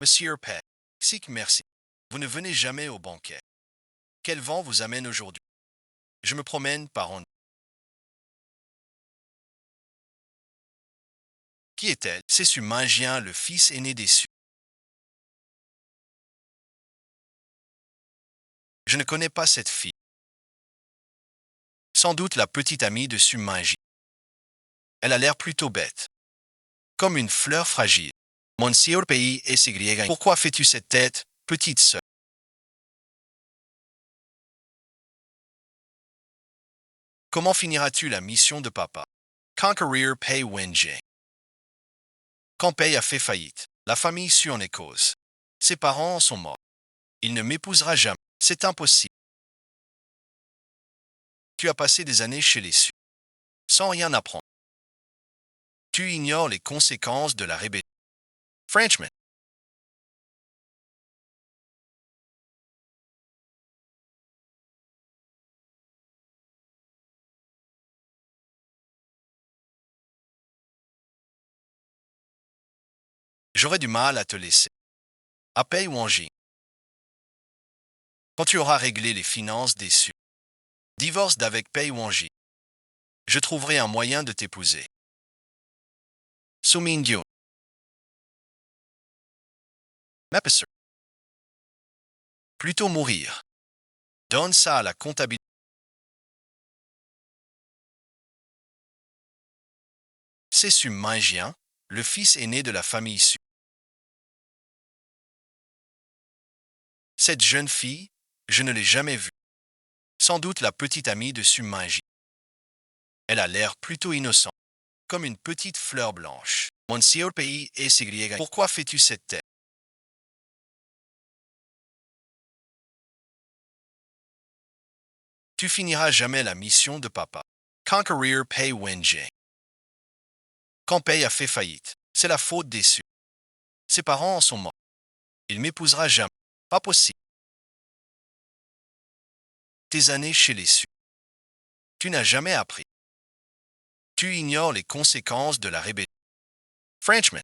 Monsieur Pei. Sic merci. Vous ne venez jamais au banquet. Quel vent vous amène aujourd'hui? Je me promène par en... Qui est-elle? C'est Sumangien, le fils aîné des Su. Je ne connais pas cette fille. Sans doute la petite amie de Sumanji. Elle a l'air plutôt bête. Comme une fleur fragile. Monsieur Pei et s'y. Pourquoi fais-tu cette tête, petite sœur? Comment finiras-tu la mission de papa? Conquérir Pei Wenjing. Quand Pei a fait faillite, la famille Su en est cause. Ses parents sont morts. Il ne m'épousera jamais. C'est impossible. Tu as passé des années chez les Su, sans rien apprendre. Tu ignores les conséquences de la rébellion. Frenchman. J'aurais du mal à te laisser. À Pei Wanji. Quand tu auras réglé les finances des Su, divorce d'avec Pei Wanji. Je trouverai un moyen de t'épouser. Sumin Yoon. Mapesser. Plutôt mourir. Donne ça à la comptabilité. C'est Sumangien, le fils aîné de la famille Su. Cette jeune fille, je ne l'ai jamais vue. Sans doute la petite amie de Sumanji. Elle a l'air plutôt innocente, comme une petite fleur blanche. Monsieur Pays et s'y. Pourquoi fais-tu cette tête? Tu finiras jamais la mission de papa. Conquérir Pei Wenjing. Quand Pei a fait faillite, c'est la faute des Su. Ses parents en sont morts. Il m'épousera jamais. Pas possible. Tes années chez les Su. Tu n'as jamais appris. Tu ignores les conséquences de la rébellion. Frenchman.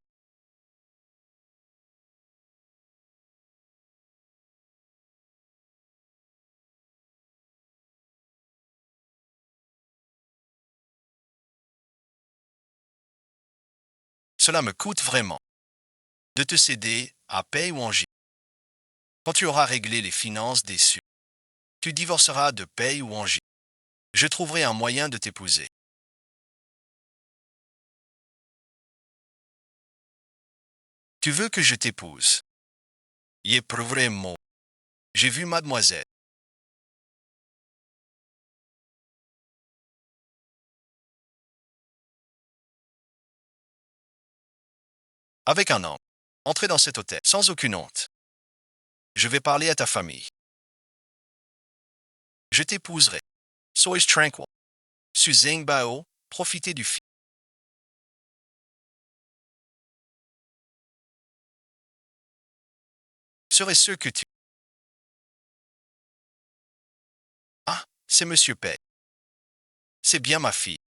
Cela me coûte vraiment de te céder à Pei Wanji. Quand tu auras réglé les finances des Su, tu divorceras de Pei Wanji. Je trouverai un moyen de t'épouser. Tu veux que je t'épouse? Y éprouverai mot. J'ai vu mademoiselle. Avec un homme. Entrez dans cet hôtel, sans aucune honte. Je vais parler à ta famille. Je t'épouserai. Sois tranquille. Su Zeng Bao, profitez du film. Serait ce que tu... Ah, c'est Monsieur Pei. C'est bien ma fille.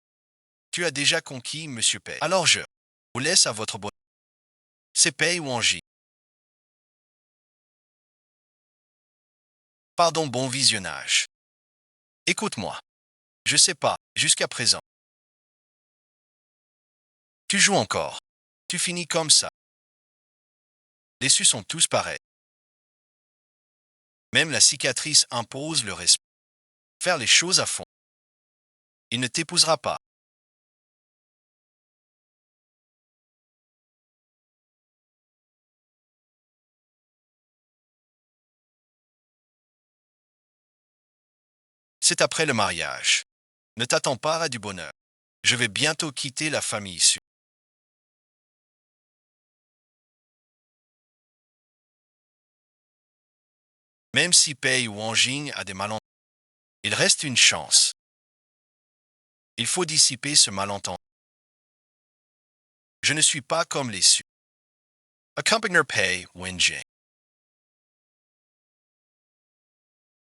Tu as déjà conquis Monsieur Pei. Alors je vous laisse à votre bonheur. C'est Pei Wanji. Pardon, bon visionnage. Écoute-moi. Je sais pas, jusqu'à présent. Tu joues encore. Tu finis comme ça. Les Su sont tous pareils. Même la cicatrice impose le respect. Faire les choses à fond. Il ne t'épousera pas. C'est après le mariage. Ne t'attends pas à du bonheur. Je vais bientôt quitter la famille Su. Même si Pei Wanjing a des malentendus, il reste une chance. Il faut dissiper ce malentendu. Je ne suis pas comme les Su. Accompagner Pei Wenjing.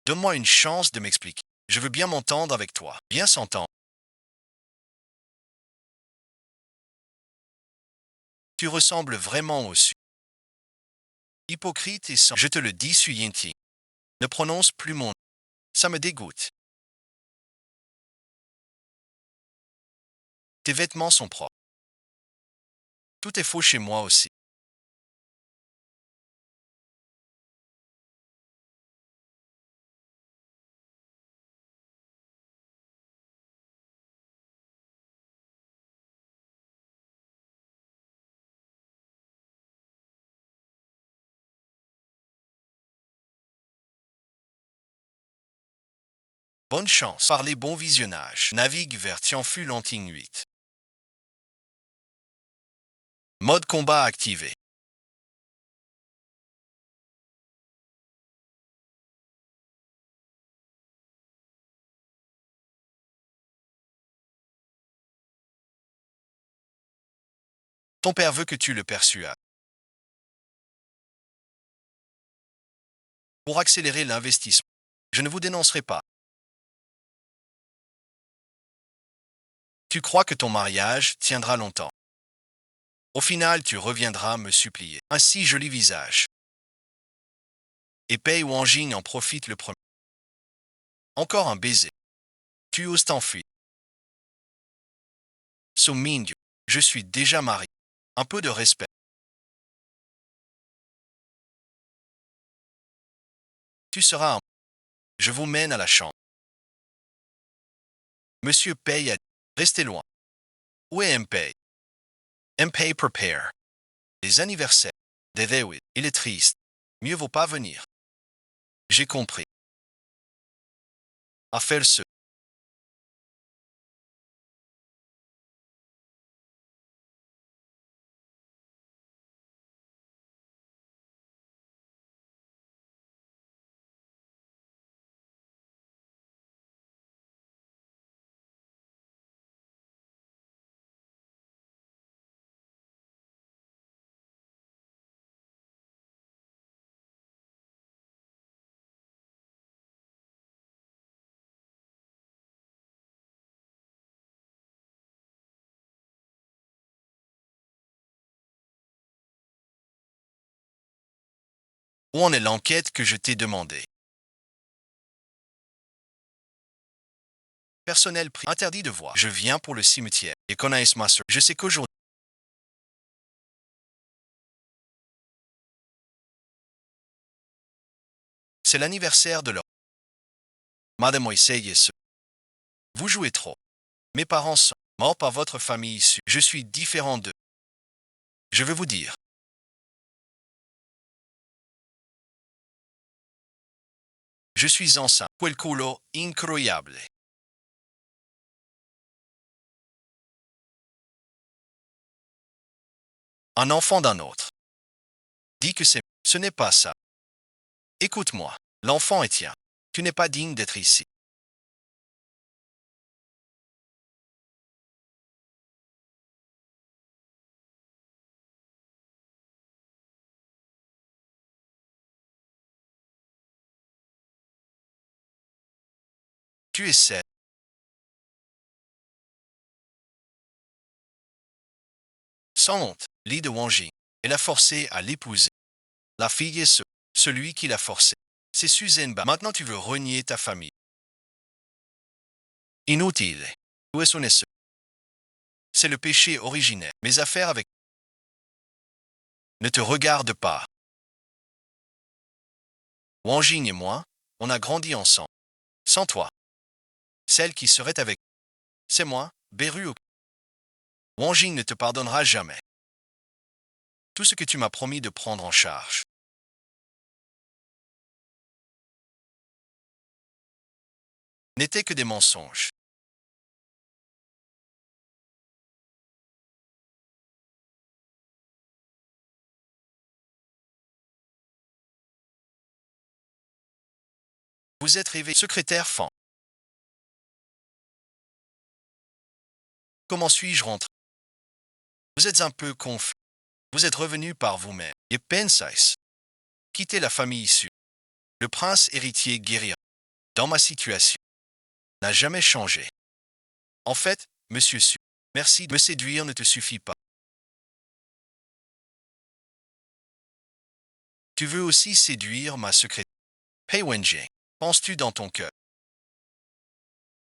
Donne-moi une chance de m'expliquer. Je veux bien m'entendre avec toi. Bien s'entendre. Tu ressembles vraiment au Su. Hypocrite et sans. Je te le dis, Suyinti. Ne prononce plus mon nom. Ça me dégoûte. Tes vêtements sont propres. Tout est faux chez moi aussi. Bonne chance. Parlez bon visionnage. Navigue vers Tianfu Lanting 8. Mode combat activé. Ton père veut que tu le persuades. Pour accélérer l'investissement. Je ne vous dénoncerai pas. Tu crois que ton mariage tiendra longtemps. Au final, tu reviendras me supplier. Un si joli visage. Et Pei Wanjing en profite le premier. Encore un baiser. Tu oses t'enfuir. So Mingyu, je suis déjà marié. Un peu de respect. Tu seras un. Je vous mène à la chambre. Monsieur Pei a dit, restez loin. Où est Mpei? Mpei prepare. Les anniversaires. Dédéwit. Il est triste. Mieux vaut pas venir. J'ai compris. À faire ce. Où en est l'enquête que je t'ai demandée? Personnel pris. Interdit de voir. Je viens pour le cimetière. Et connaissent ma soeur. Je sais qu'aujourd'hui. C'est l'anniversaire de leur. Madame Moïse. Vous jouez trop. Mes parents sont morts par votre famille issue. Je suis différent d'eux. Je veux vous dire. Je suis enceint. Quel culo incroyable. Un enfant d'un autre. Dis que c'est. Ce n'est pas ça. Écoute-moi. L'enfant est tien. Tu n'es pas digne d'être ici. Tu es celle. Sans honte. Li de Wanji. Elle a forcé à l'épouser. La fille est celui qui l'a forcé. C'est Suzenba. Maintenant tu veux renier ta famille. Inutile. Où est son essai? C'est le péché originel. Mes affaires avec. Ne te regarde pas. Wanjing et moi, on a grandi ensemble. Sans toi. Celle qui serait avec. C'est moi, Beru. Wanjing ne te pardonnera jamais. Tout ce que tu m'as promis de prendre en charge. N'était que des mensonges. Vous êtes rêvé, secrétaire fan. Comment suis-je rentré? Vous êtes un peu confus. Vous êtes revenu par vous-même. Et pensez. Quittez la famille issue. Le prince héritier guérira. Dans ma situation. N'a jamais changé. En fait, monsieur Su, merci de me séduire ne te suffit pas. Tu veux aussi séduire ma secrétaire. Pei Wenjing, penses-tu dans ton cœur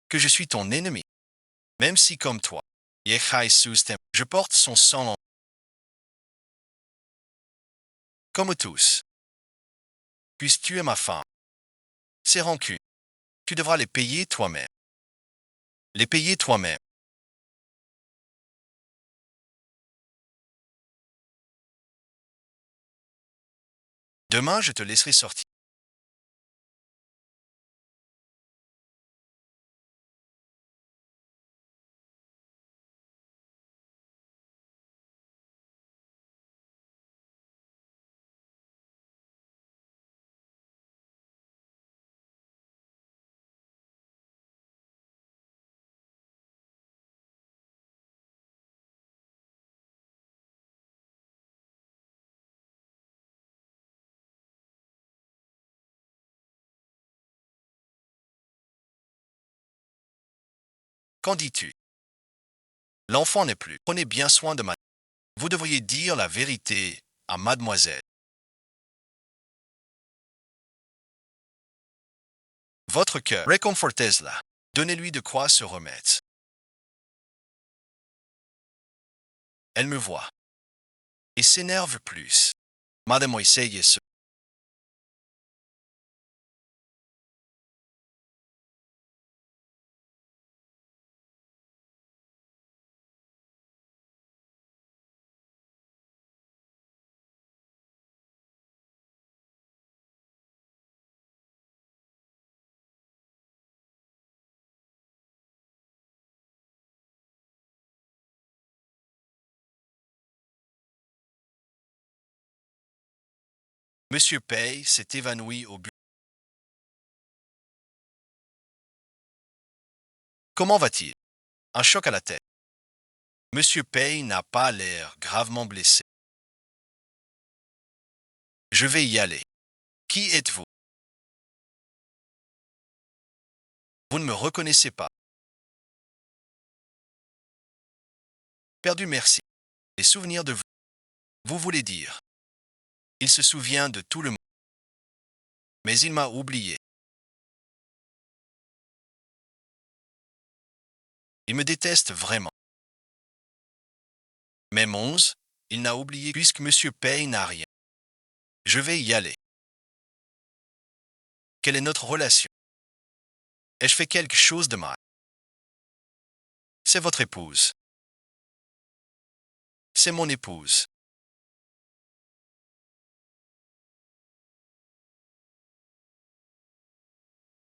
que je suis ton ennemi? Même si, comme toi, Ye Hai Sus t'aime, je porte son sang en... Comme tous. Puisque tu es ma femme. Ces rancunes, tu devras les payer toi-même. Les payer toi-même. Demain, je te laisserai sortir. Qu'en dis-tu? L'enfant n'est plus. Prenez bien soin de ma... Vous devriez dire la vérité à mademoiselle. Votre cœur, réconfortez-la. Donnez-lui de quoi se remettre. Elle me voit et s'énerve plus. Madame essayez ce. Monsieur Pei s'est évanoui au bureau. Comment va-t-il? Un choc à la tête. Monsieur Pei n'a pas l'air gravement blessé. Je vais y aller. Qui êtes-vous? Vous ne me reconnaissez pas. Perdu, merci. Les souvenirs de vous. Vous voulez dire. Il se souvient de tout le monde. Mais il m'a oublié. Il me déteste vraiment. Même 11, il n'a oublié puisque Monsieur Pei n'a rien. Je vais y aller. Quelle est notre relation? Ai-je fait quelque chose de mal? C'est votre épouse. C'est mon épouse.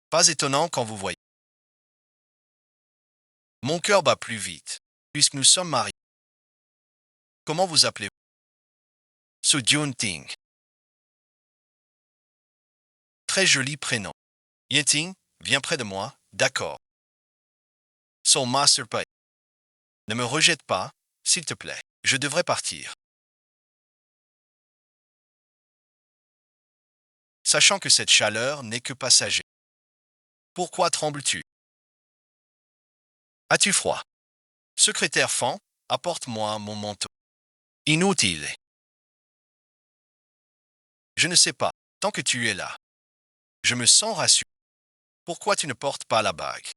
Pas étonnant quand vous voyez. Mon cœur bat plus vite, puisque nous sommes mariés. Comment vous appelez-vous? Su Junting. Très joli prénom. Yeting, viens près de moi, d'accord. Son Master Pai. Ne me rejette pas, s'il te plaît. Je devrais partir. Sachant que cette chaleur n'est que passagère. Pourquoi trembles-tu? As-tu froid? Secrétaire Fan, apporte-moi mon manteau. Inutile. Je ne sais pas, tant que tu es là. Je me sens rassuré. Pourquoi tu ne portes pas la bague?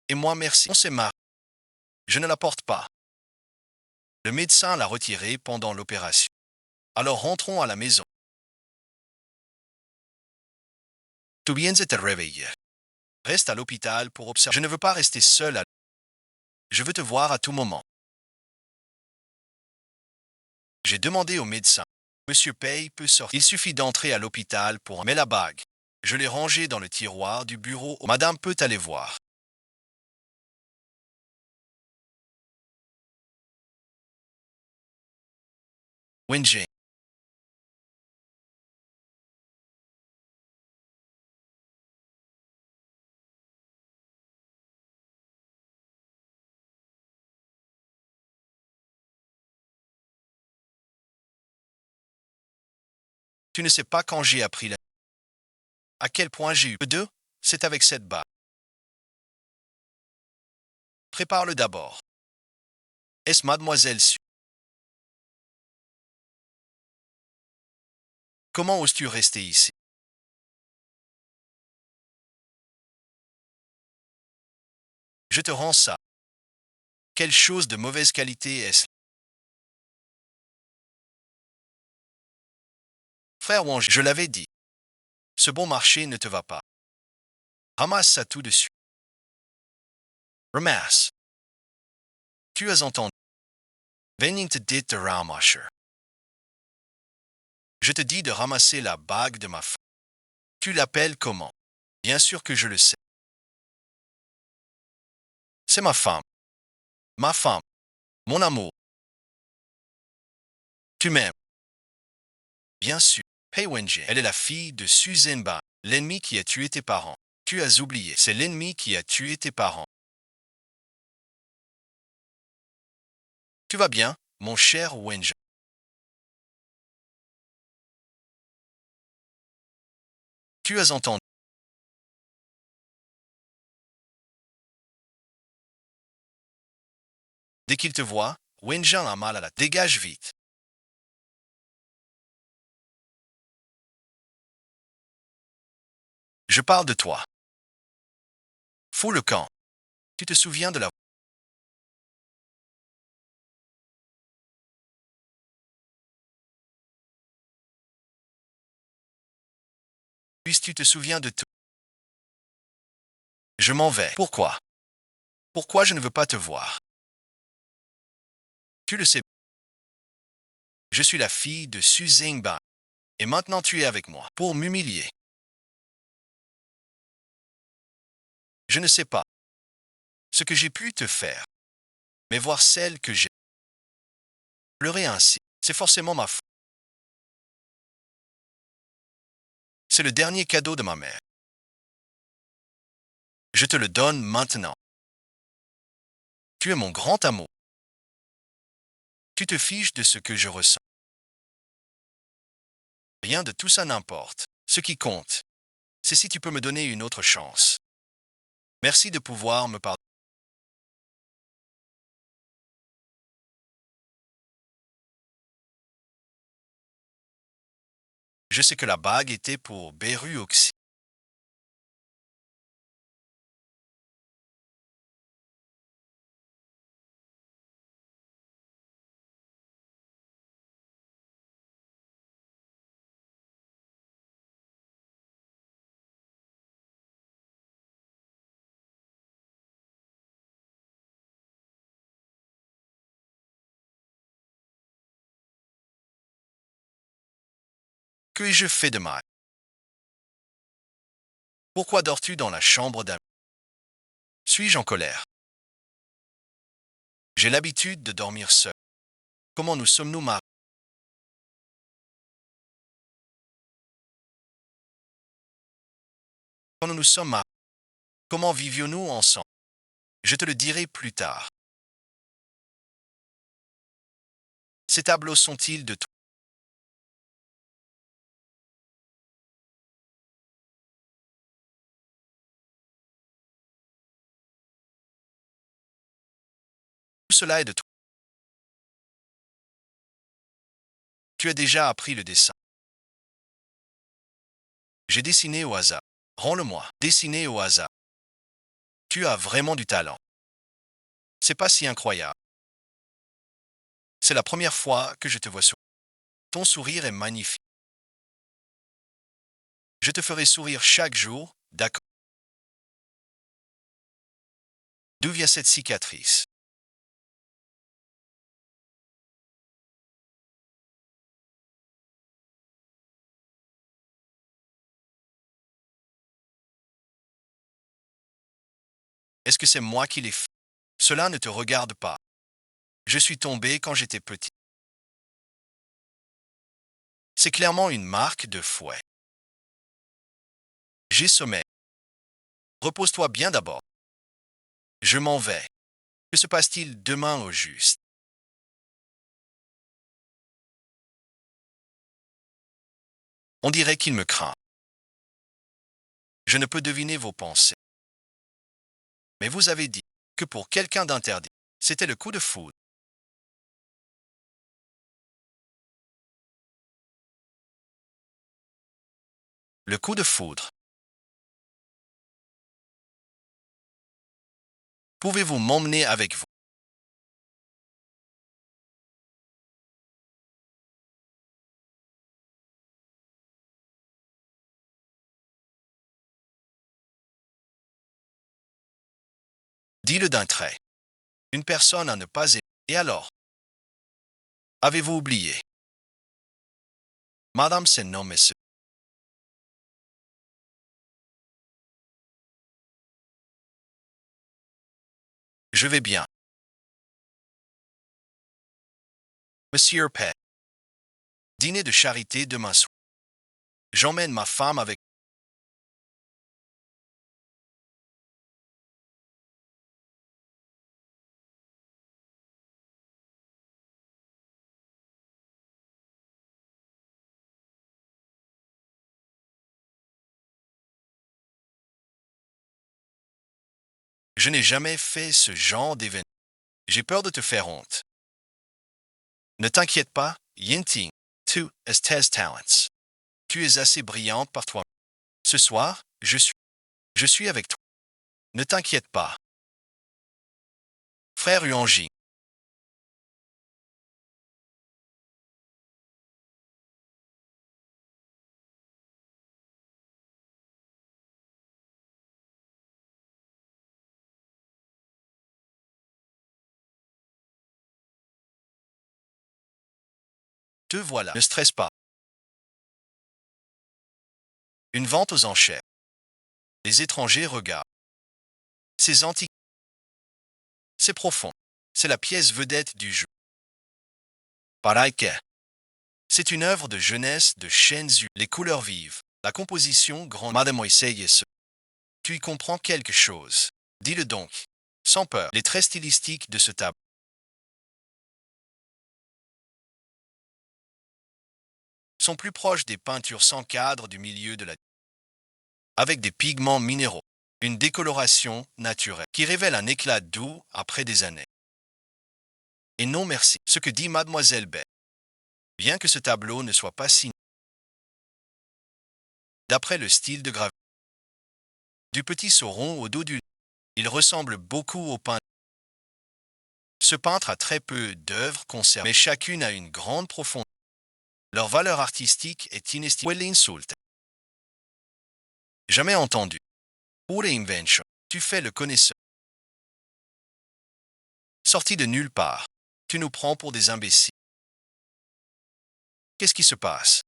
Et moi, merci. On s'est marié. Je ne la porte pas. Le médecin l'a retirée pendant l'opération. Alors rentrons à la maison. Tu viens de te réveiller. Reste à l'hôpital pour observer. Je ne veux pas rester seul. Je veux te voir à tout moment. J'ai demandé au médecin. Monsieur Pei peut sortir. Il suffit d'entrer à l'hôpital pour... Mais la bague. Je l'ai rangée dans le tiroir du bureau. Madame peut aller voir. Wenjing. Tu ne sais pas quand j'ai appris la... À quel point j'ai eu deux, c'est avec cette bague. Prépare-le d'abord. Est-ce mademoiselle Su? Comment oses-tu rester ici? Je te rends ça. Quelle chose de mauvaise qualité est-ce? Frère Wang, je l'avais dit. Ce bon marché ne te va pas. Ramasse ça tout de suite. Ramasse. Tu as entendu. Venning te dit de ramasser. Je te dis de ramasser la bague de ma femme. Tu l'appelles comment? Bien sûr que je le sais. C'est ma femme. Ma femme. Mon amour. Tu m'aimes. Bien sûr. Pei Wenjie, elle est la fille de Su Zhenba, l'ennemi qui a tué tes parents. Tu as oublié, c'est l'ennemi qui a tué tes parents. Tu vas bien, mon cher Wenjie? Tu as entendu. Dès qu'il te voit, Wenjian a mal à la tête. Dégage vite. Je parle de toi. Fous le camp. Tu te souviens de la... Puis tu te souviens de tout. Je m'en vais. Pourquoi? Pourquoi je ne veux pas te voir? Tu le sais. Je suis la fille de Su Zhenba. Et maintenant tu es avec moi pour m'humilier. Je ne sais pas ce que j'ai pu te faire, mais voir celle que j'ai pleuré ainsi, c'est forcément ma faute. C'est le dernier cadeau de ma mère. Je te le donne maintenant. Tu es mon grand amour. Tu te fiches de ce que je ressens. Rien de tout ça n'importe. Ce qui compte, c'est si tu peux me donner une autre chance. Merci de pouvoir me pardonner. Je sais que la bague était pour Beru Oxy. Que ai-je fait de mal? Pourquoi dors-tu dans la chambre d'amis? Suis-je en colère? J'ai l'habitude de dormir seul. Comment nous sommes-nous mariés? Quand nous nous sommes mariés, comment vivions-nous ensemble? Je te le dirai plus tard. Ces tableaux sont-ils de toi? Tout cela est de toi. Tu as déjà appris le dessin. J'ai dessiné au hasard. Rends-le-moi. Dessiné au hasard. Tu as vraiment du talent. C'est pas si incroyable. C'est la première fois que je te vois sourire. Ton sourire est magnifique. Je te ferai sourire chaque jour, d'accord? D'où vient cette cicatrice? Est-ce que c'est moi qui l'ai fait? Cela ne te regarde pas. Je suis tombé quand j'étais petit. C'est clairement une marque de fouet. J'ai sommeil. Repose-toi bien d'abord. Je m'en vais. Que se passe-t-il demain au juste? On dirait qu'il me craint. Je ne peux deviner vos pensées. Mais vous avez dit que pour quelqu'un d'interdit, c'était le coup de foudre. Le coup de foudre. Pouvez-vous m'emmener avec vous? Dis-le d'un trait. Une personne à ne pas aimer. Et alors? Avez-vous oublié? Madame, c'est non, monsieur. Je vais bien. Monsieur P. Dîner de charité demain soir. J'emmène ma femme avec. Je n'ai jamais fait ce genre d'événement. J'ai peur de te faire honte. Ne t'inquiète pas, Yinting. Tu as tes talents. Tu es assez brillante par toi. Ce soir, je suis avec toi. Ne t'inquiète pas. Frère Yuanji, te voilà. Ne stresse pas. Une vente aux enchères. Les étrangers regardent. C'est antique. C'est profond. C'est la pièce vedette du jeu. Paraike. C'est une œuvre de jeunesse de Shenzhou. Les couleurs vives. La composition grande. Madame Oiseyes. Tu y comprends quelque chose. Dis-le donc. Sans peur. Les traits stylistiques de ce tableau sont plus proches des peintures sans cadre du milieu de la. Avec des pigments minéraux. Une décoloration naturelle qui révèle un éclat doux après des années. Et non merci. Ce que dit Mademoiselle B. Bien que ce tableau ne soit pas signé d'après le style de gravure du petit sauron au dos du. Il ressemble beaucoup au peintre. Ce peintre a très peu d'œuvres conservées, mais chacune a une grande profondeur. Leur valeur artistique est inestimable. L'insulte. Jamais entendu. Pure invention. Tu fais le connaisseur. Sorti de nulle part. Tu nous prends pour des imbéciles. Qu'est-ce qui se passe?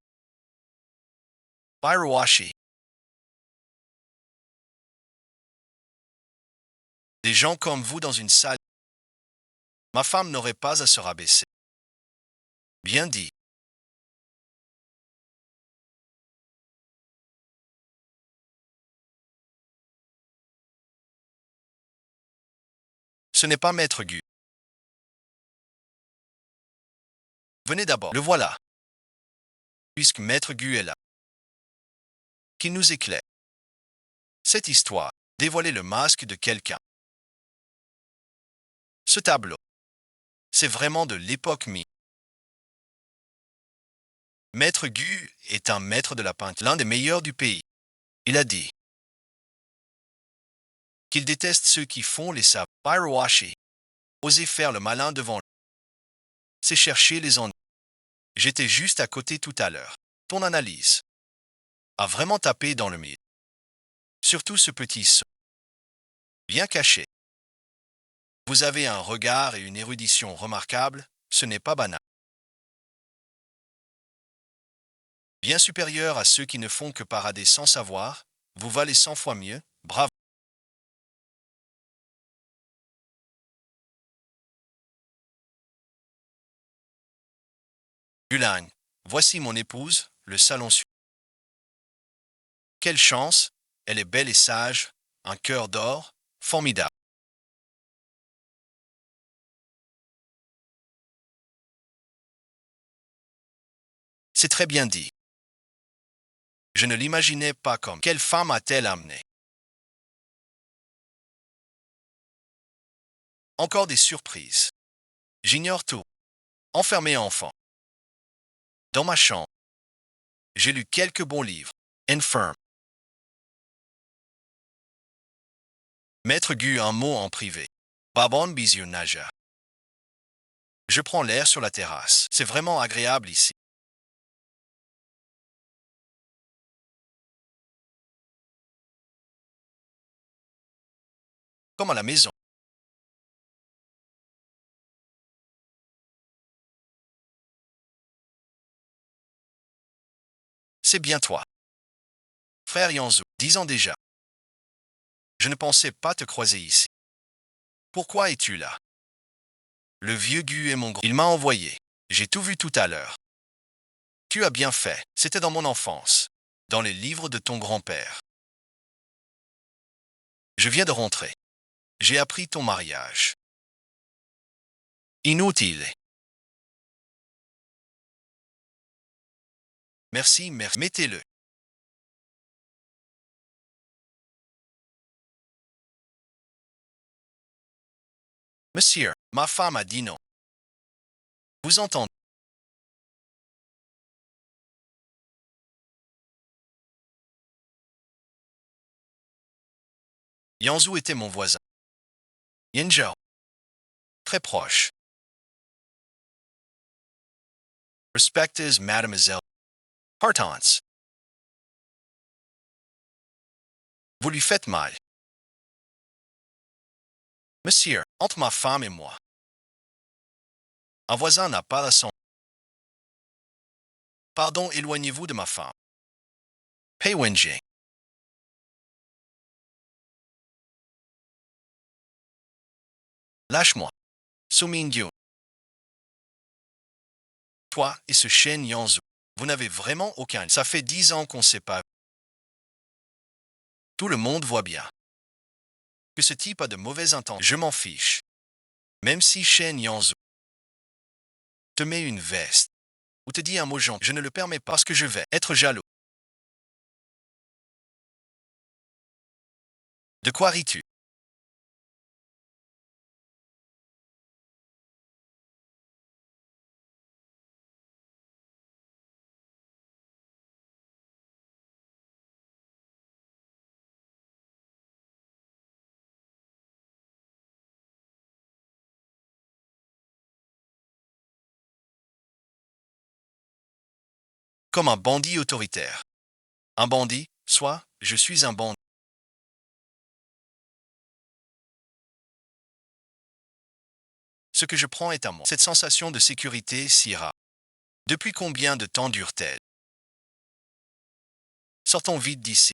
Pyrowashi. Des gens comme vous dans une salle. Ma femme n'aurait pas à se rabaisser. Bien dit. Ce n'est pas Maître Gu. Venez d'abord. Le voilà. Puisque Maître Gu est là. Qu'il nous éclaire. Cette histoire. Dévoiler le masque de quelqu'un. Ce tableau. C'est vraiment de l'époque Mi. Maître Gu est un maître de la peinture, l'un des meilleurs du pays. Il a dit qu'il déteste ceux qui font les sables. Pyrowashi. Oser faire le malin devant lui. C'est chercher les ennuis. J'étais juste à côté tout à l'heure. Ton analyse a vraiment tapé dans le mille. Surtout ce petit saut. Bien caché. Vous avez un regard et une érudition remarquables, ce n'est pas banal. Bien supérieur à ceux qui ne font que parader sans savoir, vous valez 100 fois mieux, bravo. Gulang, voici mon épouse, le salon suivant. Quelle chance, elle est belle et sage, un cœur d'or, formidable. C'est très bien dit. Je ne l'imaginais pas comme. Quelle femme a-t-elle amené? Encore des surprises. J'ignore tout. Enfermé enfant. Dans ma chambre. J'ai lu quelques bons livres. Infirme. Maître Gu un mot en privé. Babon bisou naja. Je prends l'air sur la terrasse. C'est vraiment agréable ici. Comme à la maison. C'est bien toi. Frère Yanzou, 10 ans déjà. Je ne pensais pas te croiser ici. Pourquoi es-tu là? Le vieux Gu est mon gros. Il m'a envoyé. J'ai tout vu tout à l'heure. Tu as bien fait. C'était dans mon enfance. Dans les livres de ton grand-père. Je viens de rentrer. J'ai appris ton mariage. Inutile. Merci, merci. Mettez-le. Monsieur, ma femme a dit non. Vous entendez? Yanzou était mon voisin. Yenjao. Très proche. Respectez mademoiselle. Hortense. Vous lui faites mal. Monsieur, entre ma femme et moi. Un voisin n'a pas la son. Pardon, éloignez-vous de ma femme. Pei Wenjing. Lâche-moi. Sumingyu. Toi et ce chêne Yanzou. Vous n'avez vraiment aucun. Ça fait 10 ans qu'on ne sait pas. Tout le monde voit bien que ce type a de mauvaises intentions. Je m'en fiche. Même si Shen Yanzou te met une veste ou te dit un mot gentil, je ne le permets pas parce que je vais être jaloux. De quoi ris-tu? Comme un bandit autoritaire. Un bandit, soit je suis un bandit. Ce que je prends est à moi. Cette sensation de sécurité si rare. Depuis combien de temps dure-t-elle? Sortons vite d'ici.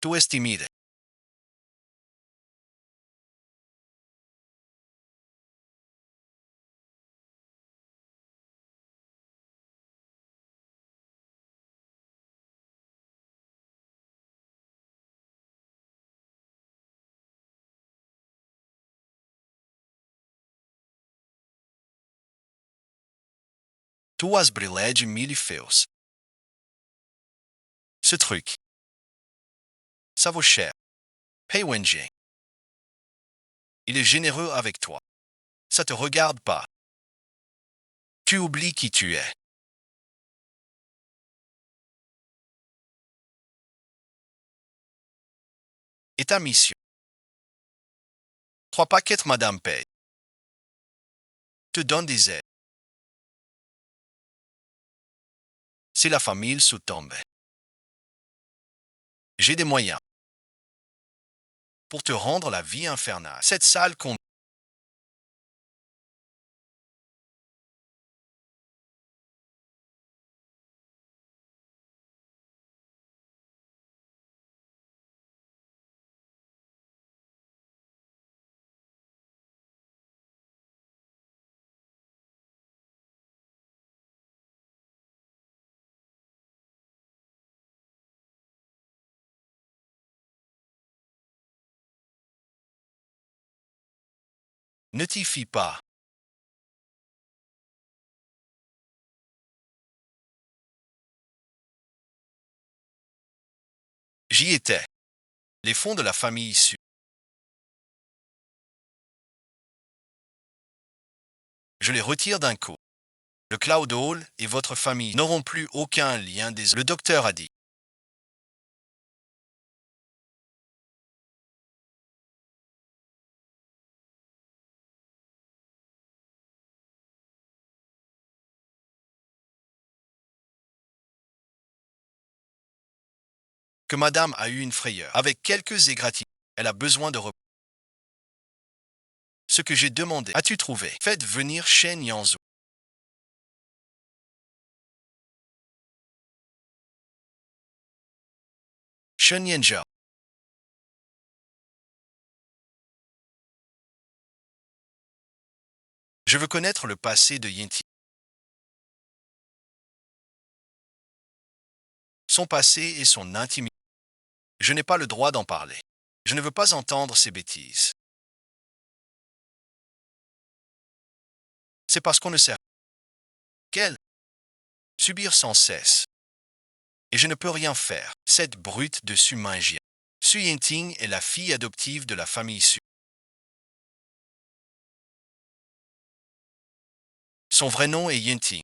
Tu es timide. Tu as brûlé de mille feux. Ce truc, ça vaut cher. Pei Wenjing. Il est généreux avec toi. Ça te regarde pas. Tu oublies qui tu es. Et ta mission. 3 paquets Madame Pei. Te donne des aides. C'est la famille sous tombe. J'ai des moyens pour te rendre la vie infernale. Cette salle compte. Ne t'y fie pas. J'y étais. Les fonds de la famille issue. Je les retire d'un coup. Le Cloud Hall et votre famille n'auront plus aucun lien des... Le docteur a dit. Que madame a eu une frayeur. Avec quelques égratignures, elle a besoin de repos. Ce que j'ai demandé, as-tu trouvé? Faites venir Shen Yanzhou. Shen Yanzhou. Je veux connaître le passé de Yinti. Son passé et son intimité. Je n'ai pas le droit d'en parler. Je ne veux pas entendre ces bêtises. C'est parce qu'on ne sait qu'elle subir sans cesse. Et je ne peux rien faire. Cette brute de Su Mingjia. Su Yinting est la fille adoptive de la famille Su. Son vrai nom est Yinting.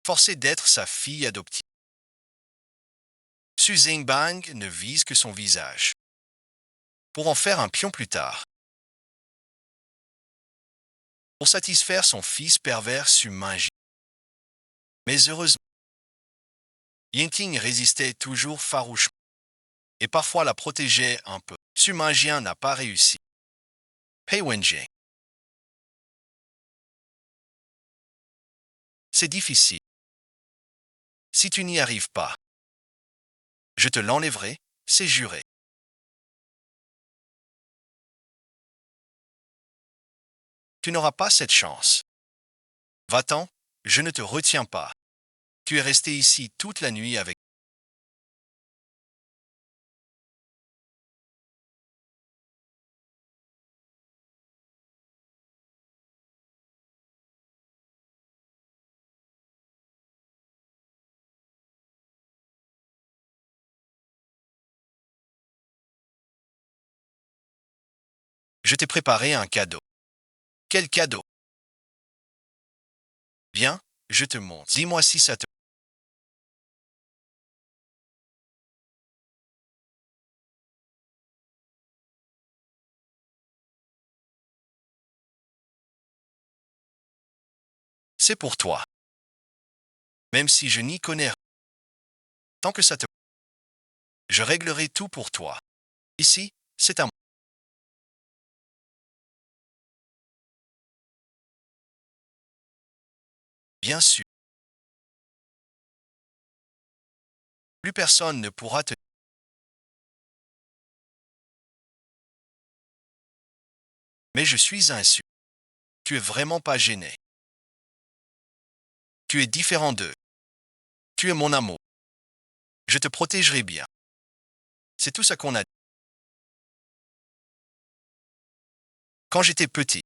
Forcée d'être sa fille adoptive. Su Zingbang ne vise que son visage. Pour en faire un pion plus tard. Pour satisfaire son fils pervers Su Mingjia. Mais heureusement, Yinting résistait toujours farouchement. Et parfois la protégeait un peu. Su Mingjia n'a pas réussi. Pei Wenjing. C'est difficile. Si tu n'y arrives pas, je te l'enlèverai, c'est juré. Tu n'auras pas cette chance. Va-t'en, je ne te retiens pas. Tu es resté ici toute la nuit avec. Je t'ai préparé un cadeau. Quel cadeau? Viens, je te montre. Dis-moi si ça te... C'est pour toi. Même si je n'y connais rien. Tant que ça te... Je réglerai tout pour toi. Ici, c'est à moi. Bien sûr. Plus personne ne pourra te... Mais je suis insu. Tu es vraiment pas gêné. Tu es différent d'eux. Tu es mon amour. Je te protégerai bien. C'est tout ce qu'on a dit. Quand j'étais petit,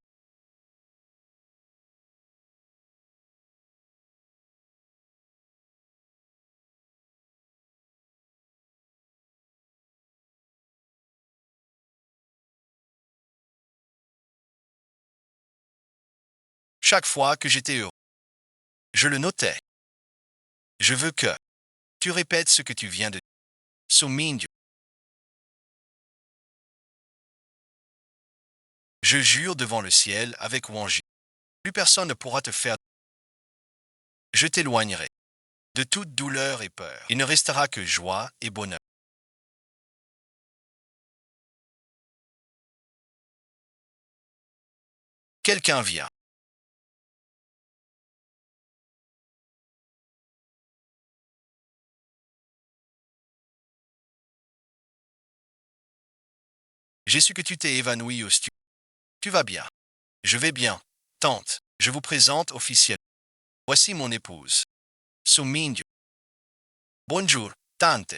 chaque fois que j'étais heureux, je le notais. Je veux que tu répètes ce que tu viens de dire. Soumingyu. Je jure devant le ciel avec Wangji. Plus personne ne pourra te faire. Je t'éloignerai de toute douleur et peur. Il ne restera que joie et bonheur. Quelqu'un vient. J'ai su que tu t'es évanoui au studio. Tu vas bien. Je vais bien. Tante, je vous présente officiellement. Voici mon épouse. Soumingyu. Bonjour, tante.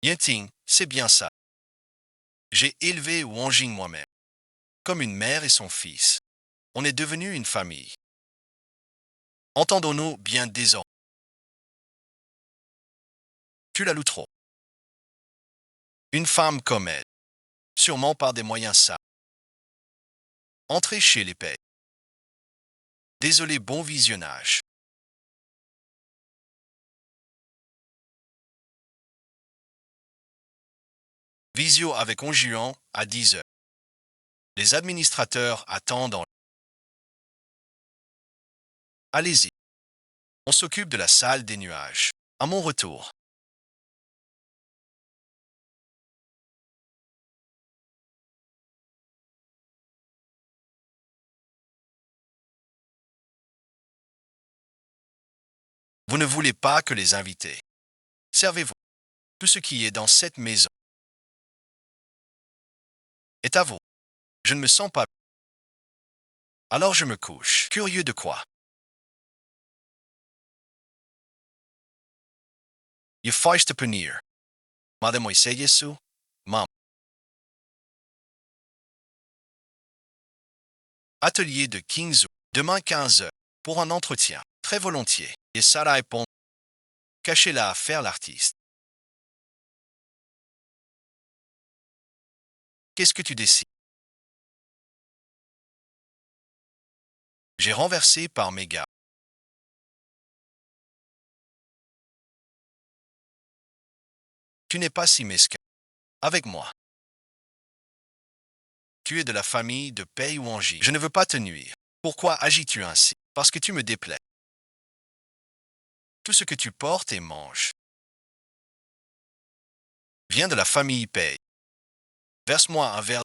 Yenting, c'est bien ça. J'ai élevé Wangjing moi-même. Comme une mère et son fils. On est devenu une famille. Entendons-nous bien désormais. Tu la loues trop. Une femme comme elle. Sûrement par des moyens simples. Entrez chez les pères. Désolé, bon visionnage. Visio avec Onjuan à 10 heures. Les administrateurs attendent en... Allez-y. On s'occupe de la salle des nuages. À mon retour. Vous ne voulez pas que les invités. Servez-vous. Tout ce qui est dans cette maison est à vous. Je ne me sens pas. Alors je me couche. Curieux de quoi? Je fâche de punir. Madame Yesu, Mam. Atelier de 15 demain 15 heures. Pour un entretien. Très volontiers. Et Sarah répond. Cachez-la à faire l'artiste. Qu'est-ce que tu décides? J'ai renversé par mes gars. Tu n'es pas si mesquin. Avec moi. Tu es de la famille de Pei Wanji. Je ne veux pas te nuire. Pourquoi agis-tu ainsi? Parce que tu me déplais. Tout ce que tu portes et manges vient de la famille Pei. Verse-moi un verre.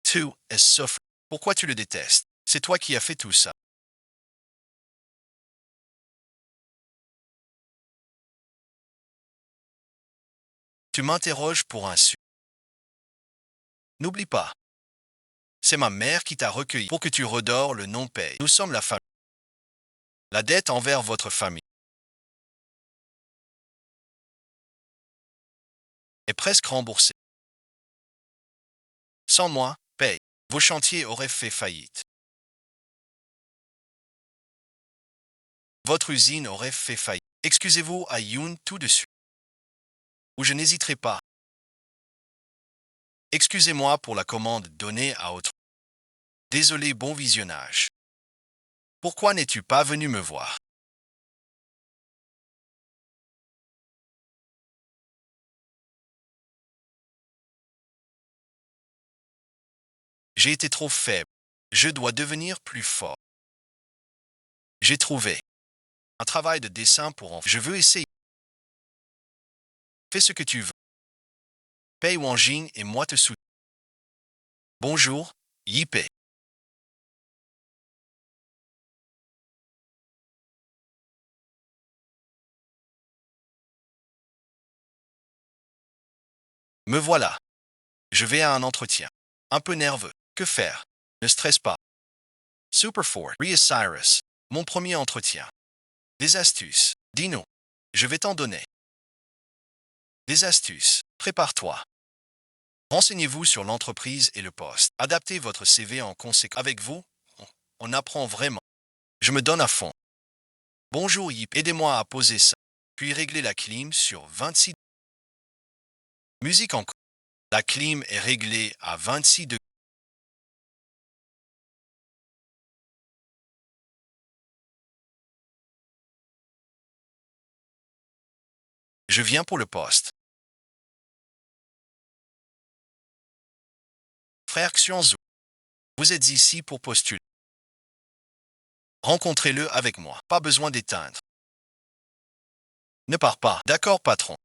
Tu es souffre. Pourquoi tu le détestes? C'est toi qui as fait tout ça. Tu m'interroges pour un su. N'oublie pas. C'est ma mère qui t'a recueilli pour que tu redores le nom Pei. Nous sommes la famille. La dette envers votre famille est presque remboursée. Sans moi, Pei, vos chantiers auraient fait faillite. Votre usine aurait fait faillite. Excusez-vous à Yoon tout de suite. Ou je n'hésiterai pas. Excusez-moi pour la commande donnée à autrui. Désolé, bon visionnage. Pourquoi n'es-tu pas venu me voir? J'ai été trop faible. Je dois devenir plus fort. J'ai trouvé un travail de dessin pour enfants. Je veux essayer. Fais ce que tu veux. Pei Wanjing et moi te soutiens. Bonjour, Yipei. Me voilà. Je vais à un entretien. Un peu nerveux. Que faire? Ne stresse pas. Superfort. Ria Cyrus. Mon premier entretien. Des astuces. Dis-nous. Je vais t'en donner. Des astuces. Prépare-toi. Renseignez-vous sur l'entreprise et le poste. Adaptez votre CV en conséquence. Avec vous, on apprend vraiment. Je me donne à fond. Bonjour Yip, aidez-moi à poser ça. Puis régler la clim sur 26. Musique en cours. La clim est réglée à 26 degrés. Je viens pour le poste. Frère Xianzhou, vous êtes ici pour postuler. Rencontrez-le avec moi. Pas besoin d'éteindre. Ne pars pas. D'accord, patron.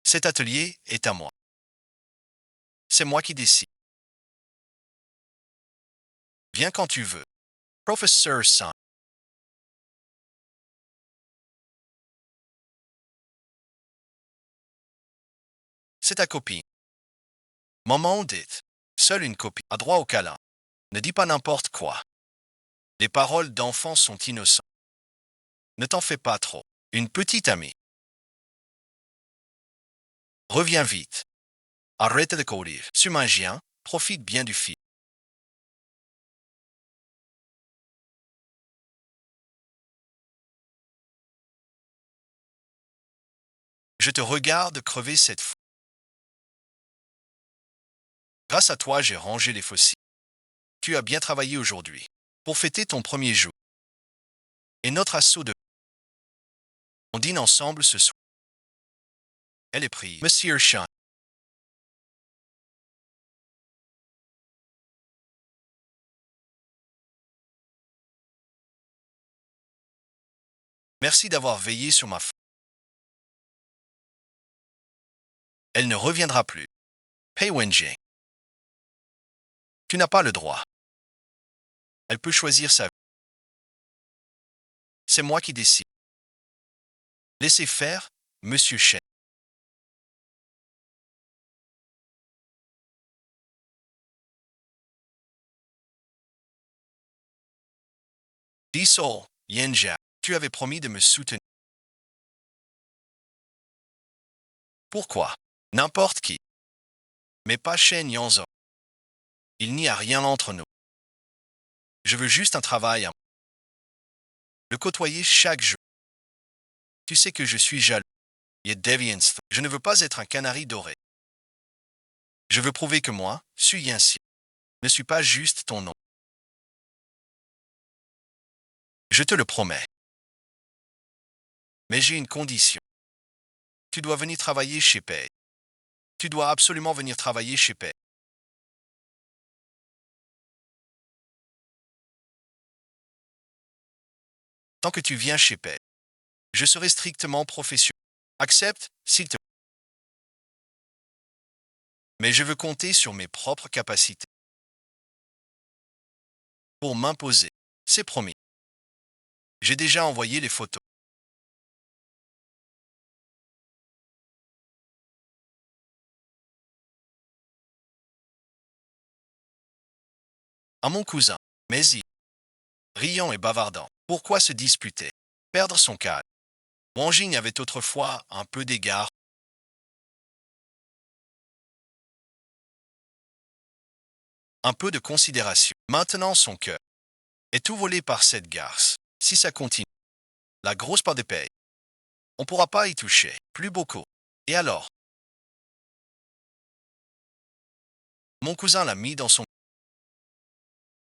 Cet atelier est à moi. C'est moi qui décide. Viens quand tu veux. Professeur Sun. C'est ta copine. Maman dit. Seule une copine a droit au câlin. Ne dis pas n'importe quoi. Les paroles d'enfant sont innocentes. Ne t'en fais pas trop. Une petite amie. Reviens vite. Arrête de courir. Sumagien, profite bien du film. Je te regarde crever cette fois. Grâce à toi, j'ai rangé les fossiles. Tu as bien travaillé aujourd'hui. Pour fêter ton premier jour. Et notre assaut de... On dîne ensemble ce soir. Elle est prise. Monsieur Sean. Merci d'avoir veillé sur ma femme. Elle ne reviendra plus. Pei Wenjing. Tu n'as pas le droit. Elle peut choisir sa vie. C'est moi qui décide. Laissez faire, Monsieur Shen. Disol, Yenjia, tu avais promis de me soutenir. Pourquoi? N'importe qui. Mais pas Shen Yonzo. Il n'y a rien entre nous. Je veux juste un travail à le côtoyer chaque jour. Tu sais que je suis jaloux. Et Deviance, je ne veux pas être un canari doré. Je veux prouver que moi, suis ainsi, ne suis pas juste ton nom. Je te le promets. Mais j'ai une condition. Tu dois venir travailler chez Pei. Tu dois absolument venir travailler chez Pei. Tant que tu viens chez Pei, je serai strictement professionnel. Accepte, s'il te plaît. Mais je veux compter sur mes propres capacités. Pour m'imposer, c'est promis. J'ai déjà envoyé les photos. À mon cousin, mais il, riant et bavardant. Pourquoi se disputer? Perdre son calme. Wang Jing avait autrefois un peu d'égard, un peu de considération. Maintenant, son cœur est tout volé par cette garce. Si ça continue, la grosse part des payes, on ne pourra pas y toucher, plus beaucoup. Et alors, mon cousin l'a mis dans son...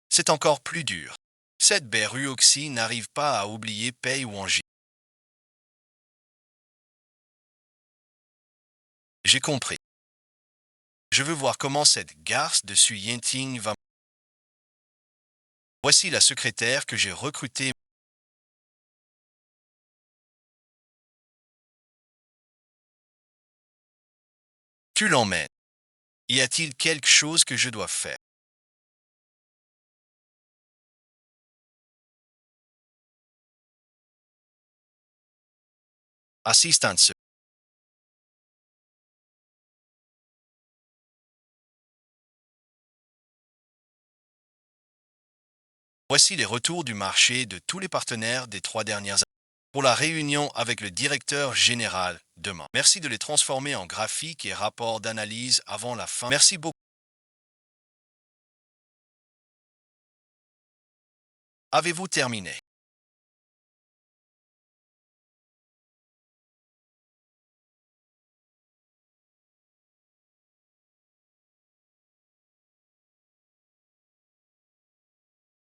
C'est encore plus dur. Cette Beruoxy n'arrive pas à oublier Pei Wanji. J'ai compris. Je veux voir comment cette garce de Su Yenting va... Voici la secrétaire que j'ai recrutée. Tu l'emmènes. Y a-t-il quelque chose que je dois faire? Assistance. Voici les retours du marché de tous les partenaires des 3 dernières années. Pour la réunion avec le directeur général demain. Merci de les transformer en graphiques et rapports d'analyse avant la fin. Merci beaucoup. Avez-vous terminé?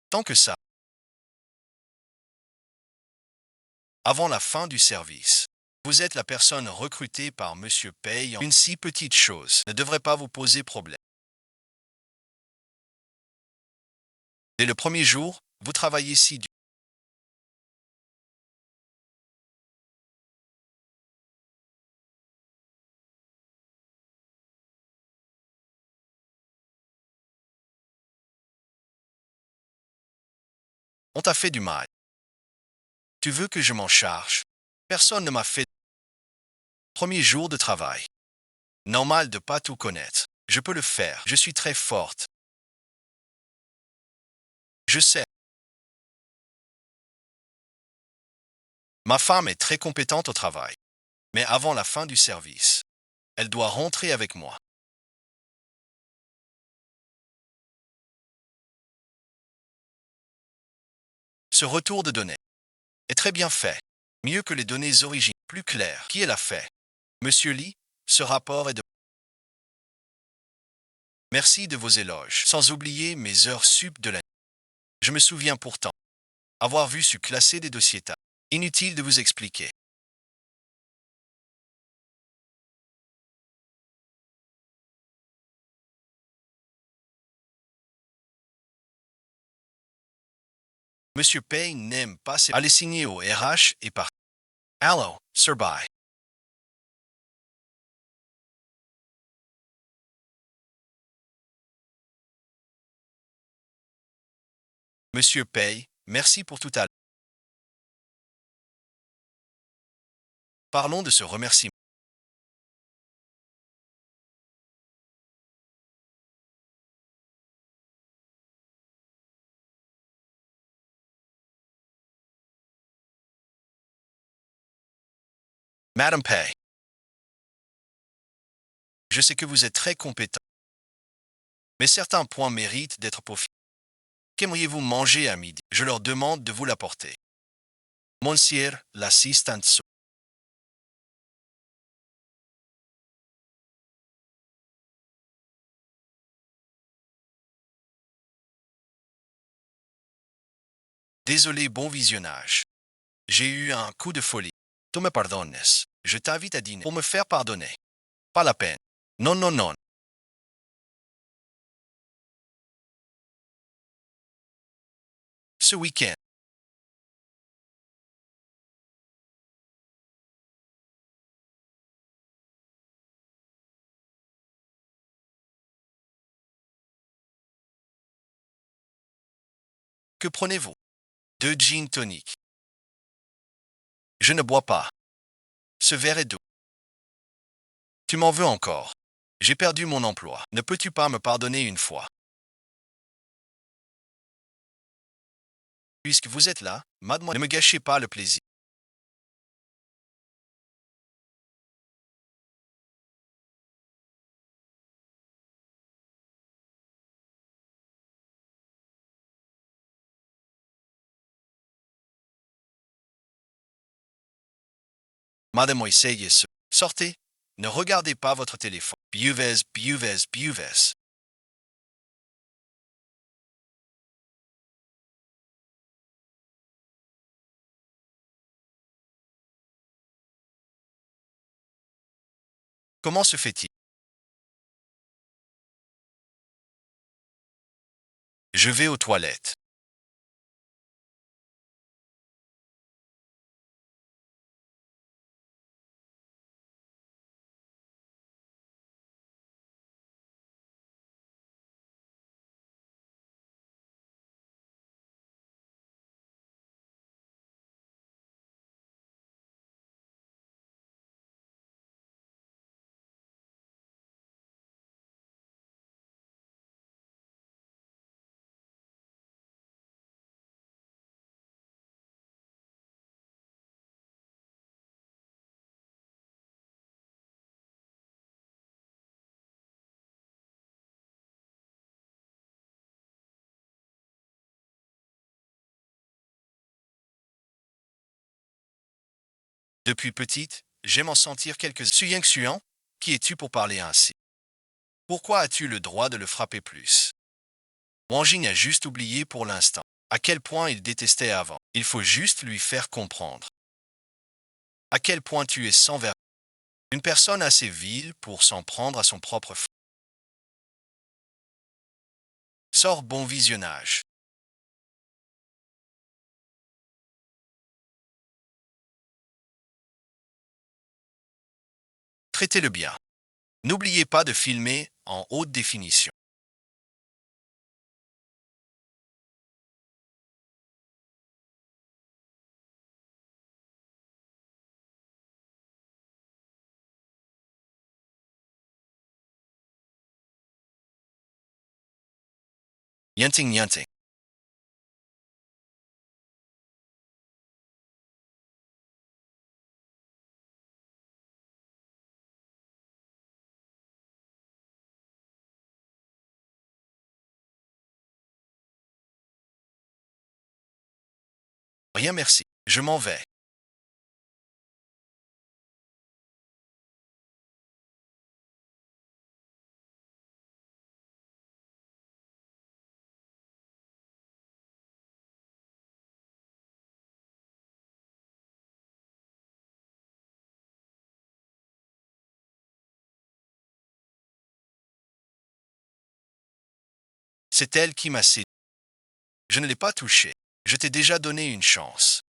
Tant que ça, avant la fin du service. Vous êtes la personne recrutée par Monsieur Pei. Une si petite chose ne devrait pas vous poser problème. Dès le premier jour, vous travaillez si dur. On t'a fait du mal. Tu veux que je m'en charge? Personne ne m'a fait. Premier jour de travail. Normal de pas tout connaître. Je peux le faire. Je suis très forte. Je sais. Ma femme est très compétente au travail. Mais avant la fin du service, elle doit rentrer avec moi. Ce retour de données est très bien fait. Mieux que les données origines. Plus claires. Qui l'a fait? Monsieur Lee, ce rapport est de... Merci de vos éloges. Sans oublier mes heures sup de la nuit. Je me souviens pourtant avoir vu su classer des dossiers tas. Inutile de vous expliquer. Monsieur Pay n'aime pas ses... Allez signer au RH et par... Allô, Sir Bye. Monsieur Pay, merci pour tout à l'heure. Parlons de ce remerciement. Madame Pay, je sais que vous êtes très compétent, mais certains points méritent d'être peaufinés. Qu'aimeriez-vous manger à midi? Je leur demande de vous l'apporter. Monsieur l'assistant. Désolé, bon visionnage. J'ai eu un coup de folie. Tu me pardonnes. Je t'invite à dîner pour me faire pardonner. Pas la peine. Non, non, non. Ce week-end, que prenez-vous? Deux gin tonic. Je ne bois pas. Ce verre est doux. Tu m'en veux encore. J'ai perdu mon emploi. Ne peux-tu pas me pardonner une fois? Puisque vous êtes là, mademoiselle, ne me gâchez pas le plaisir. Mademoiselle, sortez. Ne regardez pas votre téléphone. Buvez, buvez, buvez. Comment se fait-il? Je vais aux toilettes. Depuis petite, j'aime en sentir quelques suant. Qui es-tu pour parler ainsi? Pourquoi as-tu le droit de le frapper plus? Wanging a juste oublié pour l'instant à quel point il détestait avant. Il faut juste lui faire comprendre à quel point tu es sans vertu. Une personne assez vile pour s'en prendre à son propre frère. Sors bon visionnage. Traitez-le bien. N'oubliez pas de filmer en haute définition. Yanting yanting. Rien merci. Je m'en vais. C'est elle qui m'a séduit. Je ne l'ai pas touchée. Je t'ai déjà donné une chance.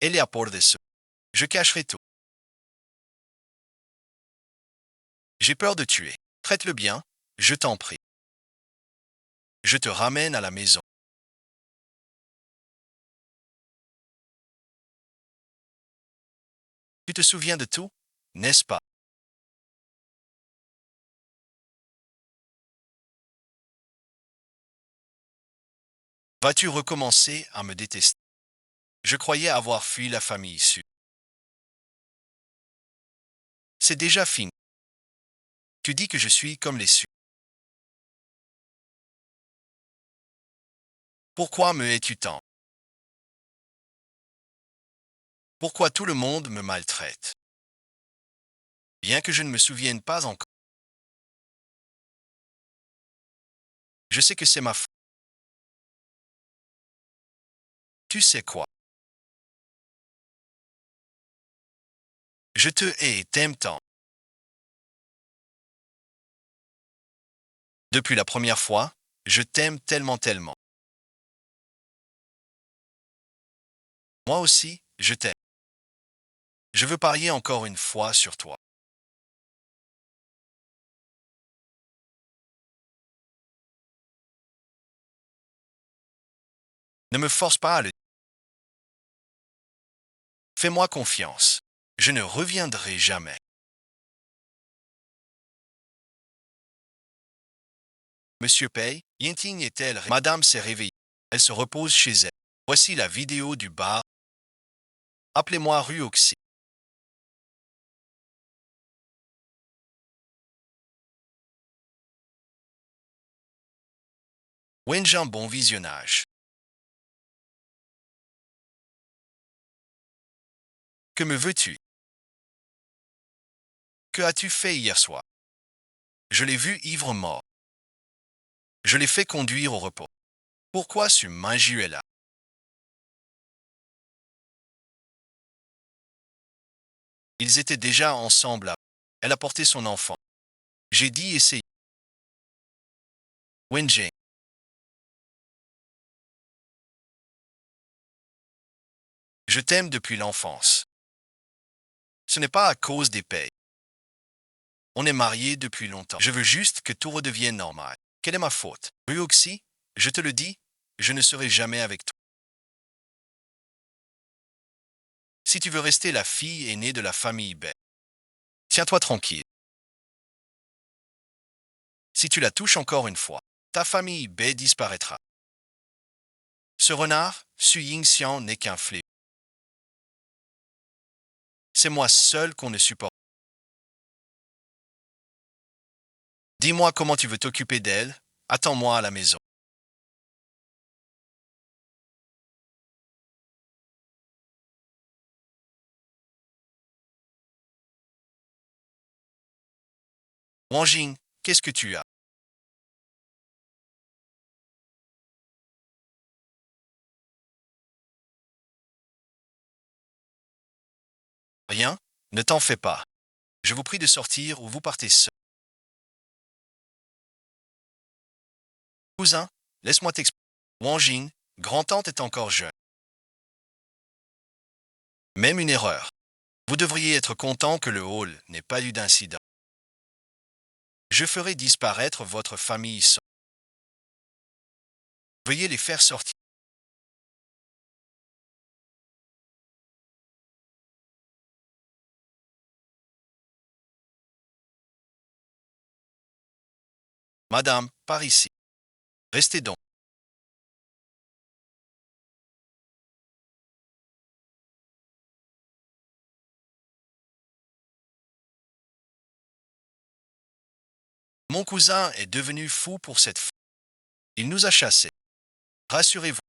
Elle est à port de ce. Je cacherai tout. J'ai peur de tuer. Traite-le bien, je t'en prie. Je te ramène à la maison. Tu te souviens de tout, n'est-ce pas? Vas-tu recommencer à me détester? Je croyais avoir fui la famille issue. C'est déjà fini. Tu dis que je suis comme les Sus. Pourquoi me hais-tu tant? Pourquoi tout le monde me maltraite? Bien que je ne me souvienne pas encore, je sais que c'est ma faute. Tu sais quoi? Je te hais et t'aime tant. Depuis la première fois, je t'aime tellement tellement. Moi aussi, je t'aime. Je veux parier encore une fois sur toi. Ne me force pas à le dire. Fais-moi confiance. Je ne reviendrai jamais. Monsieur Pei, Yinting est-elle? Madame s'est réveillée. Elle se repose chez elle. Voici la vidéo du bar. Appelez-moi rue Oxy. Wenjan, bon visionnage. Que me veux-tu? Que as-tu fait hier soir? Je l'ai vu ivre mort. Je l'ai fait conduire au repos. Pourquoi ce là? Ils étaient déjà ensemble là. Elle a porté son enfant. J'ai dit essayer. Wenjing, je t'aime depuis l'enfance. Ce n'est pas à cause des payes. On est mariés depuis longtemps. Je veux juste que tout redevienne normal. Quelle est ma faute? Ryuxi, je te le dis, je ne serai jamais avec toi. Si tu veux rester la fille aînée de la famille Bay, tiens-toi tranquille. Si tu la touches encore une fois, ta famille Bay disparaîtra. Ce renard, Su Yingxian, n'est qu'un fléau. C'est moi seul qu'on ne supporte. Dis-moi comment tu veux t'occuper d'elle. Attends-moi à la maison. Wanjing, qu'est-ce que tu as? Rien? Ne t'en fais pas. Je vous prie de sortir ou vous partez seul. Cousin, laisse-moi t'expliquer. Wanjing, grand-tante est encore jeune. Même une erreur. Vous devriez être content que le hall n'ait pas eu d'incident. Je ferai disparaître votre famille sans. Veuillez les faire sortir. Madame, par ici. Restez donc. Mon cousin est devenu fou pour cette femme. Il nous a chassés. Rassurez-vous.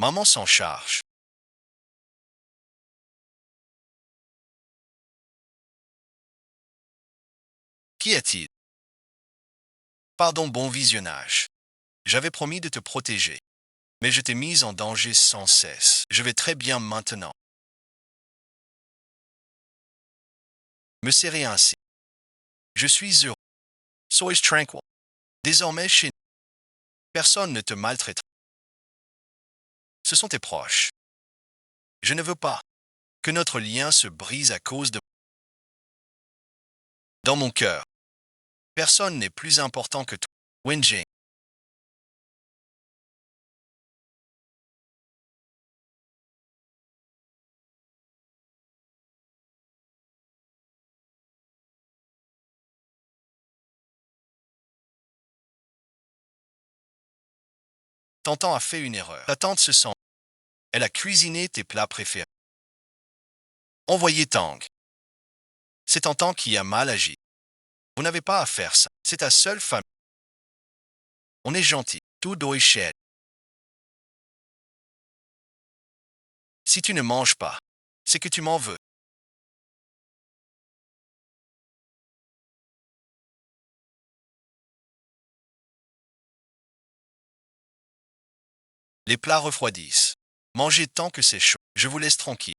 Maman s'en charge. Qui est-il? Pardon, bon visionnage. J'avais promis de te protéger. Mais je t'ai mise en danger sans cesse. Je vais très bien maintenant. Me serrer ainsi. Je suis heureux. Sois tranquille. Désormais, chez nous, personne ne te maltraitera. Ce sont tes proches. Je ne veux pas que notre lien se brise à cause de... Dans mon cœur, personne n'est plus important que toi. Wenjing. Tantan a fait une erreur. Ta tante se sent. Elle a cuisiné tes plats préférés. Envoyez Tang. C'est Tantan qui a mal agi. Vous n'avez pas à faire ça. C'est ta seule famille. On est gentil. Tout doit cher. Si tu ne manges pas, c'est que tu m'en veux. Les plats refroidissent. Mangez tant que c'est chaud. Je vous laisse tranquille.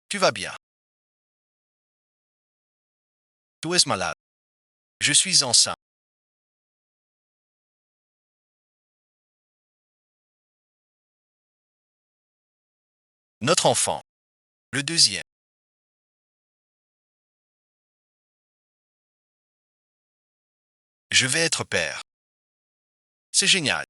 Tu vas bien. Tu es malade. Je suis enceinte. Notre enfant. Le deuxième. Je vais être père. C'est génial.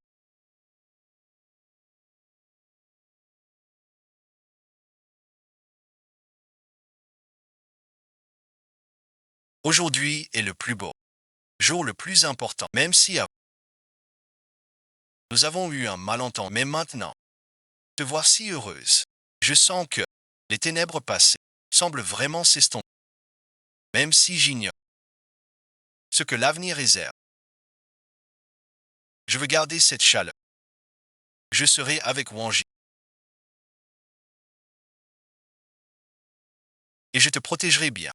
Aujourd'hui est le plus beau. Jour le plus important. Même si nous avons eu un malentendu. Mais maintenant, te voir si heureuse. Je sens que les ténèbres passées semblent vraiment s'estomper. Même si j'ignore ce que l'avenir réserve. Je veux garder cette chaleur. Je serai avec Wanji. Et je te protégerai bien.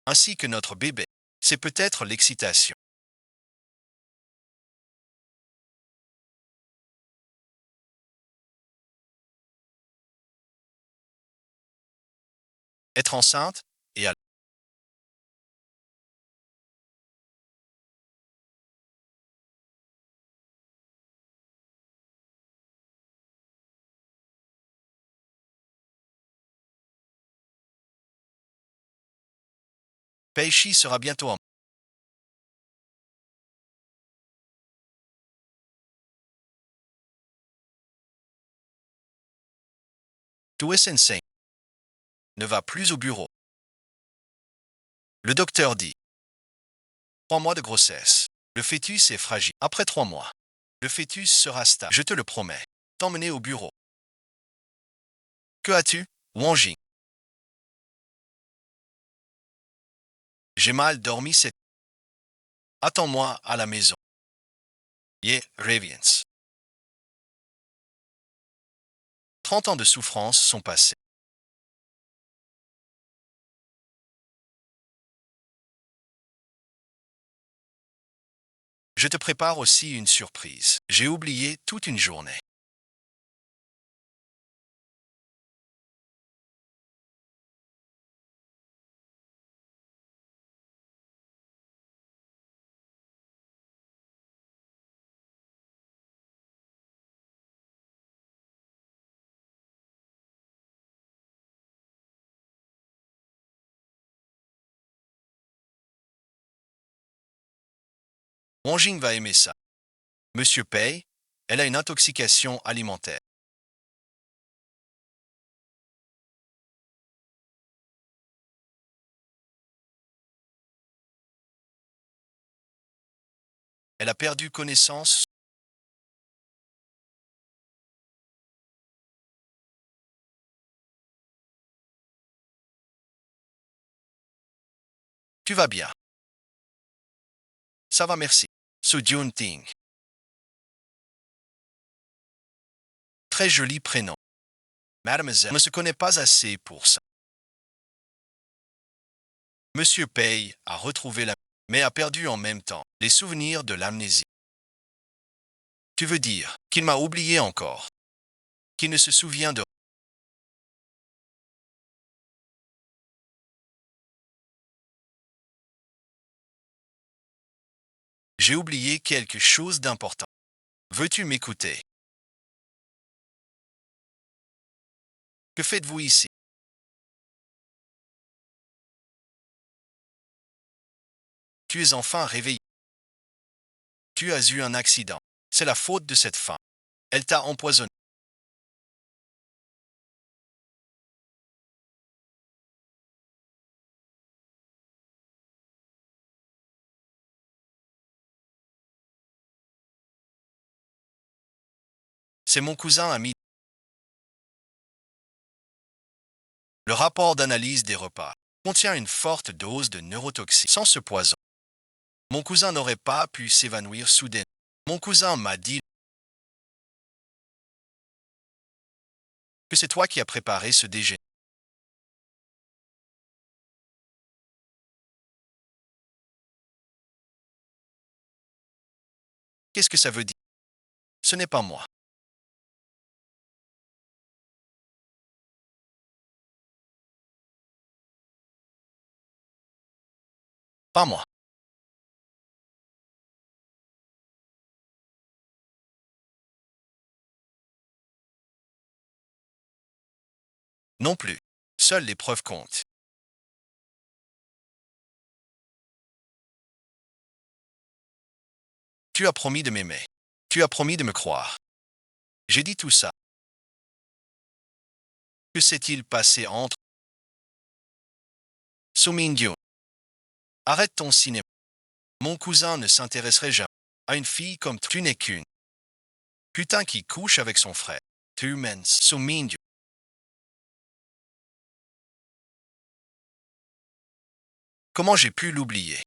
Ainsi que notre bébé. C'est peut-être l'excitation. Être enceinte et à... Peishi sera bientôt en... Tue Sensei ne va plus au bureau. Le docteur dit 3 mois de grossesse. Le fœtus est fragile. Après 3 mois, le fœtus sera stable. Je te le promets. T'emmener au bureau. Que as-tu, Wanji? J'ai mal dormi cette... Attends-moi à la maison. Ye reviens. 30 ans de souffrance sont passés. Je te prépare aussi une surprise. J'ai oublié toute une journée. Wanjing va aimer ça. Monsieur Pei, elle a une intoxication alimentaire. Elle a perdu connaissance. Tu vas bien. Ça va, merci. Su Jun Ting. Très joli prénom. Mademoiselle ne se connaît pas assez pour ça. Monsieur Pei a retrouvé la... mais a perdu en même temps les souvenirs de l'amnésie. Tu veux dire qu'il m'a oublié encore, qu'il ne se souvient de... J'ai oublié quelque chose d'important. Veux-tu m'écouter? Que faites-vous ici? Tu es enfin réveillé. Tu as eu un accident. C'est la faute de cette femme. Elle t'a empoisonné. C'est mon cousin ami. Le rapport d'analyse des repas contient une forte dose de neurotoxines. Sans ce poison, mon cousin n'aurait pas pu s'évanouir soudainement. Mon cousin m'a dit que c'est toi qui as préparé ce déjeuner. Qu'est-ce que ça veut dire? Ce n'est pas moi. Pas moi. Non plus. Seules les preuves comptent. Tu as promis de m'aimer. Tu as promis de me croire. J'ai dit tout ça. Que s'est-il passé entre Soo-min-gyun? Arrête ton cinéma. Mon cousin ne s'intéresserait jamais à une fille comme tu n'es qu'une putain qui couche avec son frère. Tu mens Soo-min-gyun. Comment j'ai pu l'oublier?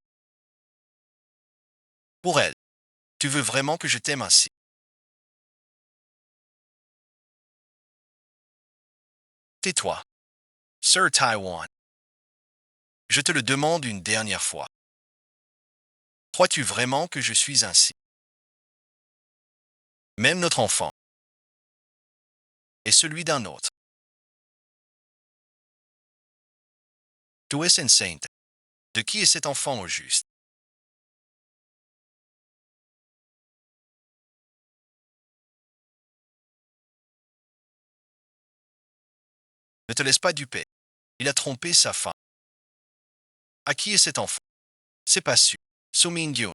Pour elle, tu veux vraiment que je t'aime ainsi? Tais-toi. Sir Taiwan. Je te le demande une dernière fois. Crois-tu vraiment que je suis ainsi? Même notre enfant et celui d'un autre. Tu es insane. De qui est cet enfant au juste? Ne te laisse pas duper. Il a trompé sa femme. À qui est cet enfant? C'est pas sûr. Soo-min-gyun.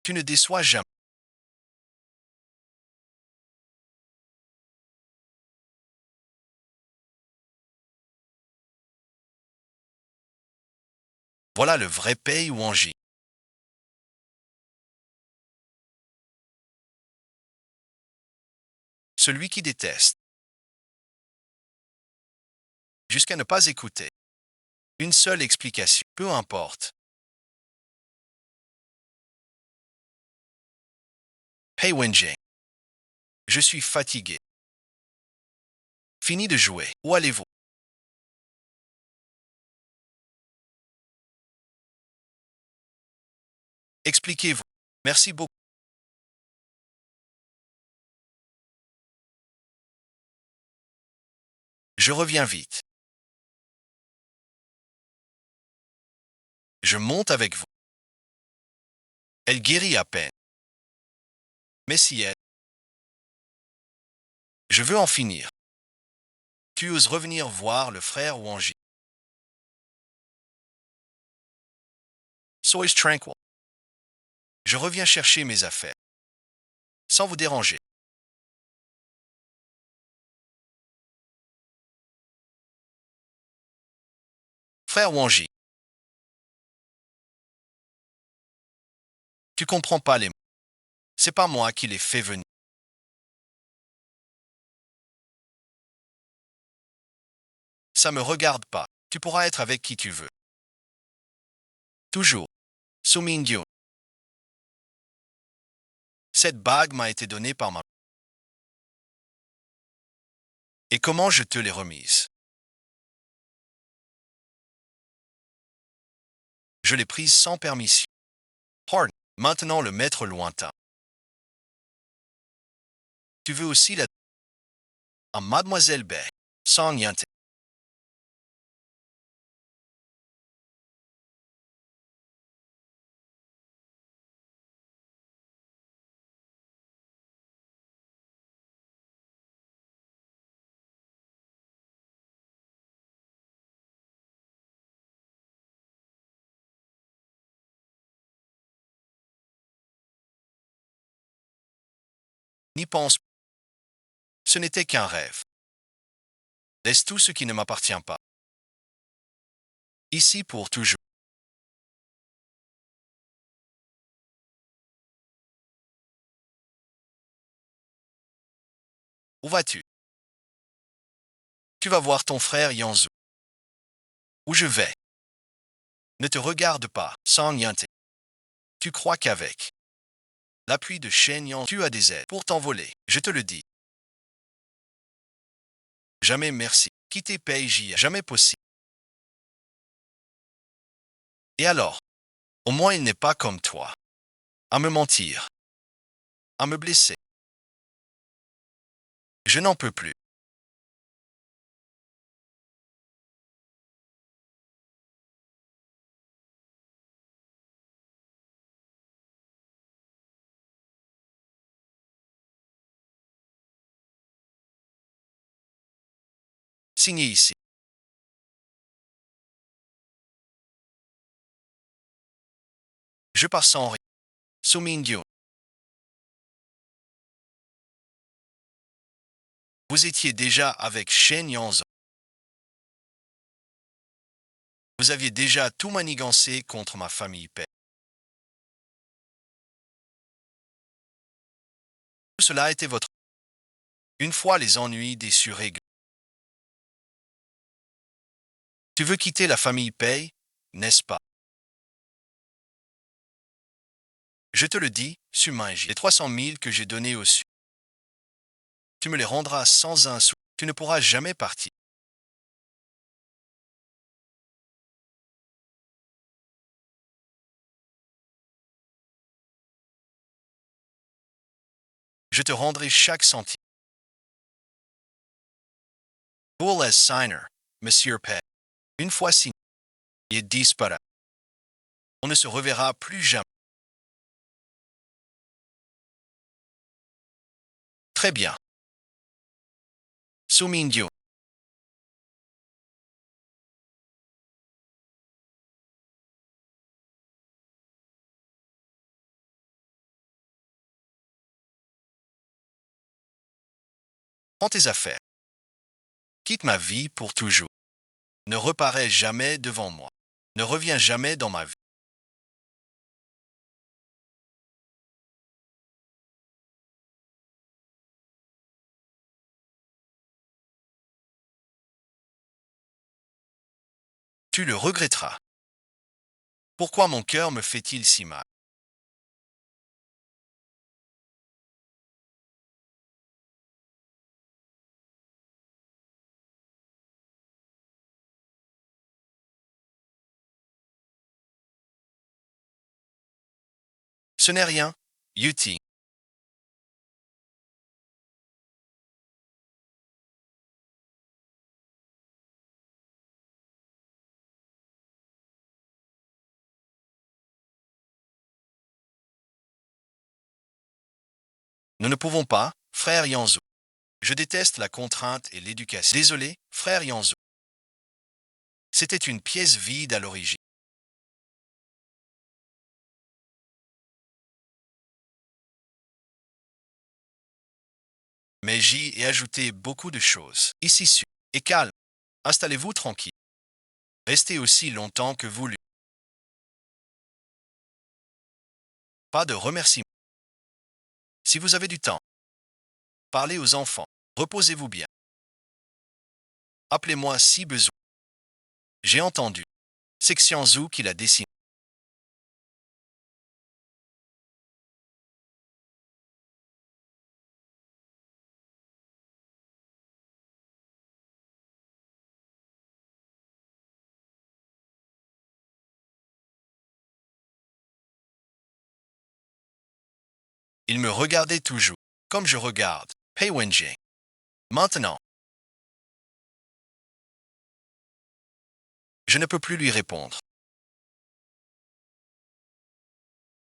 Tu ne déçois jamais. Voilà le vrai Pei Wanji. Celui qui déteste. Jusqu'à ne pas écouter. Une seule explication. Peu importe. Pei Wenjing. Je suis fatigué. Fini de jouer. Où allez-vous? Expliquez-vous. Merci beaucoup. Je reviens vite. Je monte avec vous. Elle guérit à peine. Mais si elle... Je veux en finir. Tu oses revenir voir le frère Wanji. Sois tranquille. Je reviens chercher mes affaires. Sans vous déranger. Frère Wanji. Tu comprends pas les mots. C'est pas moi qui les fais venir. Ça me regarde pas. Tu pourras être avec qui tu veux. Toujours. Soo-min-gyun. Cette bague m'a été donnée par ma... Et comment je te l'ai remise? Je l'ai prise sans permission. Horn, maintenant le maître lointain. Tu veux aussi la... à Mademoiselle Bay, Song Yante. N'y pense pas. Ce n'était qu'un rêve. Laisse tout ce qui ne m'appartient pas. Ici pour toujours. Où vas-tu? Tu vas voir ton frère Yanzu. Où je vais? Ne te regarde pas, Song Yante. Tu crois qu'avec l'appui de Shen Yang, tu as des ailes pour t'envoler, je te le dis. Jamais merci. Quitter Peiji, jamais possible. Et alors? Au moins il n'est pas comme toi. À me mentir. À me blesser. Je n'en peux plus. Signé ici. Je passe sans rien. Sumingyo. Vous étiez déjà avec Shen Yanzo. Vous aviez déjà tout manigancé contre ma famille Pei. Tout cela était votre... Une fois les ennuis déçus réglés. Tu veux quitter la famille Pei, n'est-ce pas? Je te le dis, Suminji, les 300 000 que j'ai donnés au Sud. Tu me les rendras sans un sou. Tu ne pourras jamais partir. Je te rendrai chaque centime. Bull as signer, Monsieur Pei. Une fois signé, il est disparu. On ne se reverra plus jamais. Très bien. Sumingyo. Prends tes affaires. Quitte ma vie pour toujours. Ne reparais jamais devant moi. Ne reviens jamais dans ma vie. Tu le regretteras. Pourquoi mon cœur me fait-il si mal? Ce n'est rien, Yuti. Nous ne pouvons pas, frère Yanzo. Je déteste la contrainte et l'éducation. Désolé, frère Yanzo. C'était une pièce vide à l'origine. Mais j'y ai ajouté beaucoup de choses. Ici, et calme. Installez-vous tranquille. Restez aussi longtemps que voulu. Pas de remerciements. Si vous avez du temps, parlez aux enfants. Reposez-vous bien. Appelez-moi si besoin. J'ai entendu. Section Zou qui l'a dessiné. Il me regardait toujours, comme je regarde Pei Wenjing. Maintenant, je ne peux plus lui répondre.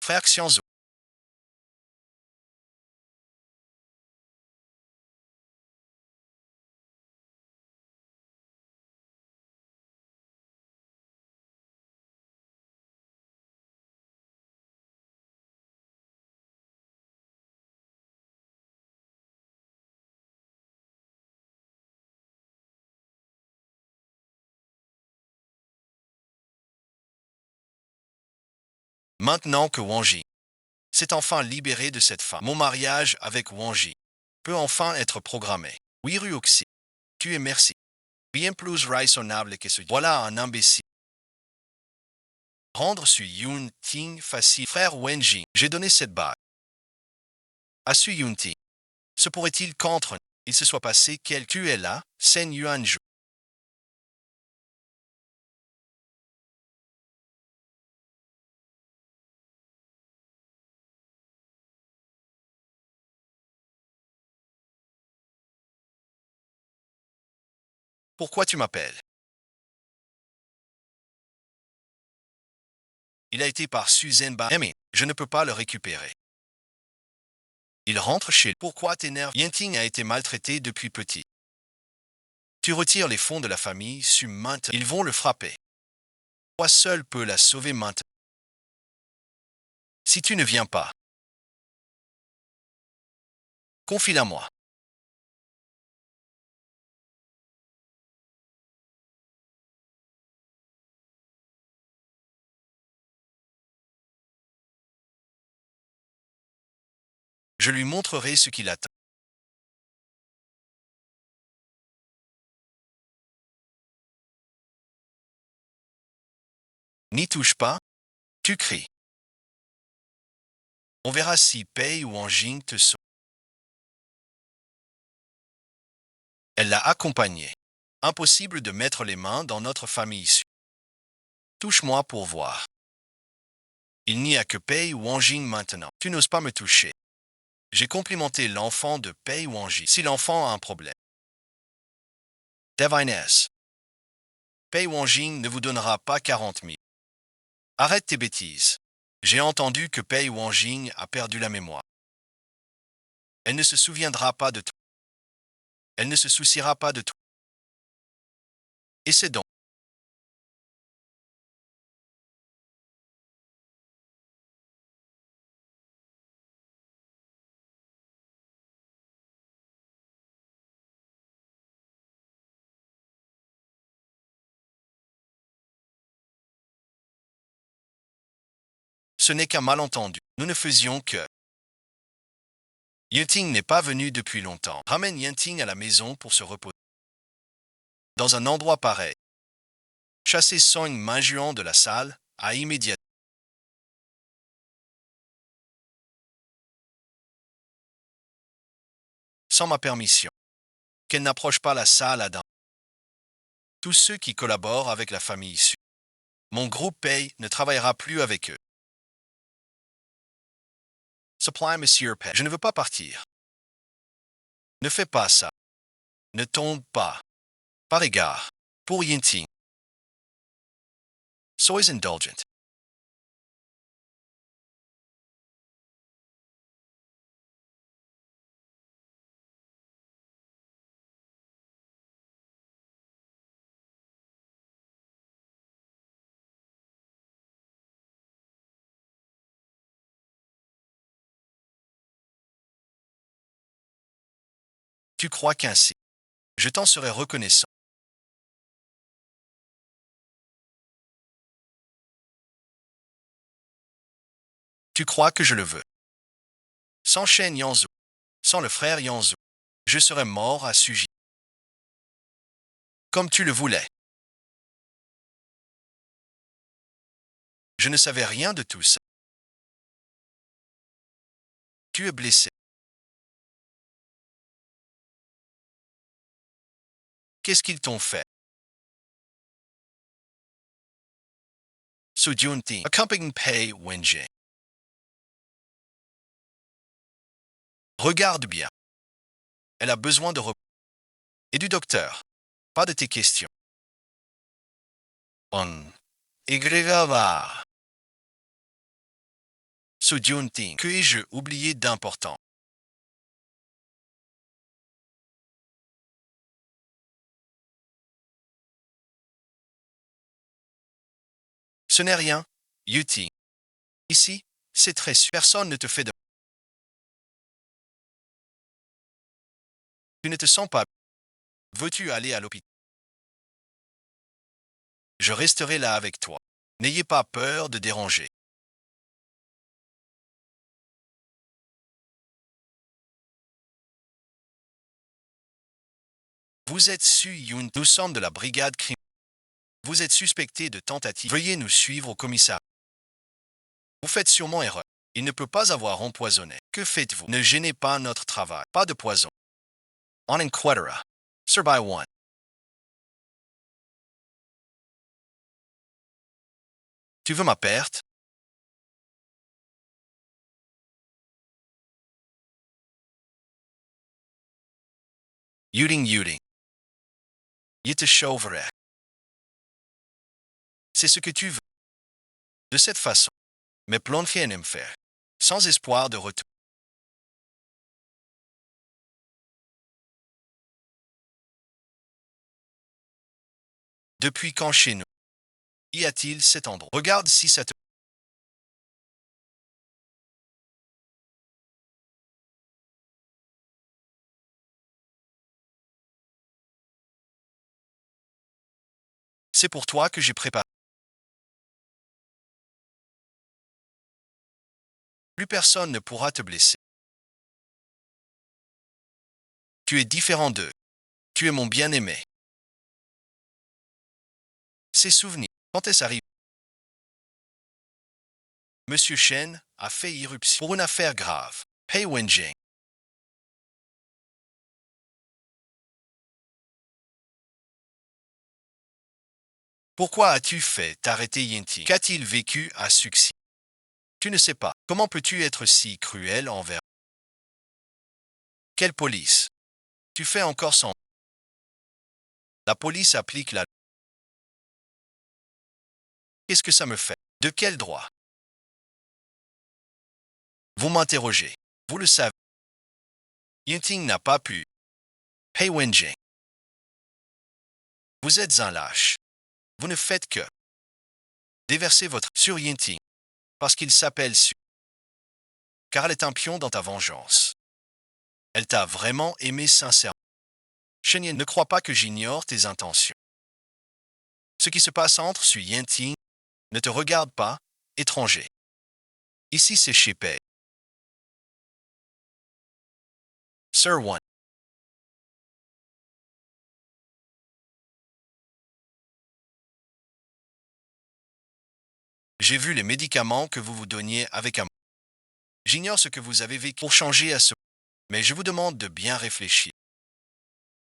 Frère Xianzhou, maintenant que Wang Ji s'est enfin libéré de cette femme, mon mariage avec Wang Ji peut enfin être programmé. Oui, Ruoxi, tu es merci. Bien plus raisonnable que ce. Voilà un imbécile. Rendre sur Yun Ting facile. Frère Wenjing, j'ai donné cette bague à Su Yun Ting. Se pourrait-il qu'entre nous, il se soit passé qu'elle tu es là, Sen Yuanju. Pourquoi tu m'appelles? Il a été par Suzanne Ba. Mais je ne peux pas le récupérer. Il rentre chez lui. Pourquoi t'énerves? Yinting a été maltraité depuis petit. Tu retires les fonds de la famille, Su maintenant. Ils vont le frapper. Toi seul peux la sauver maintenant. Si tu ne viens pas, confie-la moi. Je lui montrerai ce qu'il attend. N'y touche pas, tu cries. On verra si Pei ou Anjing te sauve. Elle l'a accompagné. Impossible de mettre les mains dans notre famille issue. Touche-moi pour voir. Il n'y a que Pei ou Anjing maintenant. Tu n'oses pas me toucher. J'ai complimenté l'enfant de Pei ou Anjing. Si l'enfant a un problème. Devines. Pei Wanjing ne vous donnera pas 40 000. Arrête tes bêtises. J'ai entendu que Pei Wanjing a perdu la mémoire. Elle ne se souviendra pas de toi. Elle ne se souciera pas de toi. Et c'est donc. Ce n'est qu'un malentendu. Nous ne faisions que. Yinting n'est pas venu depuis longtemps. Ramène Yinting à la maison pour se reposer. Dans un endroit pareil. Chasser Song Majuan de la salle à immédiatement. Sans ma permission. Qu'elle n'approche pas la salle à dents. Tous ceux qui collaborent avec la famille issue. Mon groupe Pei ne travaillera plus avec eux. Supply Monsieur Pei. Je ne veux pas partir. Ne fais pas ça. Ne tombe pas. Par égard. Pour Yinting. Sois indulgent. Tu crois qu'ainsi, je t'en serai reconnaissant. Tu crois que je le veux. Sans Shen Yanzhou, sans le frère Yanzhou, je serais mort à Suji. Comme tu le voulais. Je ne savais rien de tout ça. Tu es blessé. Qu'est-ce qu'ils t'ont fait? Su Junting, accompagning Pei Wenjing. Regarde bien. Elle a besoin de repos. Et du docteur. Pas de tes questions. On. Egregava. Sujunting. Que ai-je oublié d'important? Ce n'est rien. Yuti. Ici, c'est très sûr. Personne ne te fait de... Tu ne te sens pas. Veux-tu aller à l'hôpital? Je resterai là avec toi. N'ayez pas peur de déranger. Vous êtes Su Yun. Nous sommes de la brigade crime. Vous êtes suspecté de tentative. Veuillez nous suivre au commissariat. Vous faites sûrement erreur. Il ne peut pas avoir empoisonné. Que faites-vous? Ne gênez pas notre travail. Pas de poison. On inquetera. Sir by one. Tu veux ma perte? Uding. Je te sauverai. C'est ce que tu veux. De cette façon. Mais planifier un faire. Sans espoir de retour. Depuis quand chez nous? Y a-t-il cet endroit? Regarde si ça te... C'est pour toi que j'ai préparé. Plus personne ne pourra te blesser. Tu es différent d'eux. Tu es mon bien-aimé. Ces souvenirs. Quand est-ce arrivé? Monsieur Shen a fait irruption pour une affaire grave. Pei Wenjing. Pourquoi as-tu fait t'arrêter Yinti? Qu'a-t-il vécu à succès? Tu ne sais pas. Comment peux-tu être si cruel envers... Quelle police? Tu fais encore sans... La police applique la... Qu'est-ce que ça me fait? De quel droit? Vous m'interrogez. Vous le savez. Yinting n'a pas pu. Pei Wenjing. Vous êtes un lâche. Vous ne faites que déverser votre sur Yinting parce qu'il s'appelle Su. Car elle est un pion dans ta vengeance. Elle t'a vraiment aimé sincèrement. Shen ne crois pas que j'ignore tes intentions. Ce qui se passe entre Su Yinting ne te regarde pas, étranger. Ici c'est chez Pei. Sir One. J'ai vu les médicaments que vous vous donniez avec amour. J'ignore ce que vous avez vécu pour changer à ce... Mais je vous demande de bien réfléchir.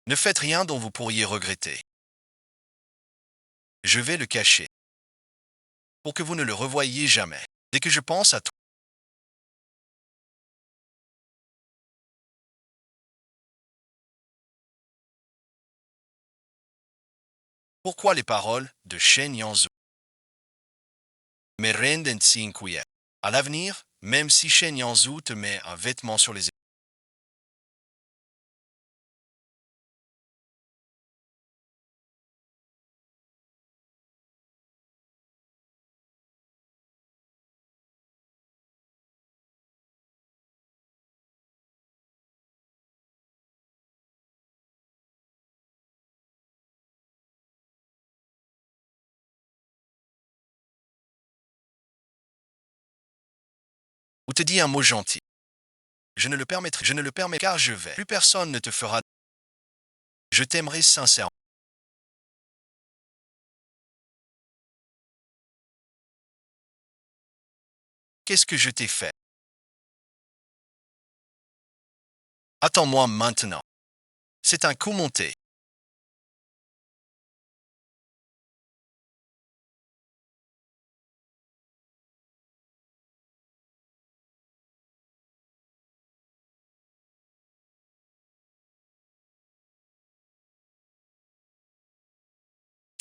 Ne faites rien dont vous pourriez regretter. Je vais le cacher. Pour que vous ne le revoyiez jamais. Dès que je pense à toi. Pourquoi les paroles de Shen Yanzhu me rendent si inquiet? À l'avenir, même si Shen Yanzhu te met un vêtement sur les épaules. Ou te dit un mot gentil. Je ne le permettrai, je ne le permets car je vais. Plus personne ne te fera. Je t'aimerai sincèrement. Qu'est-ce que je t'ai fait? Attends-moi maintenant. C'est un coup monté.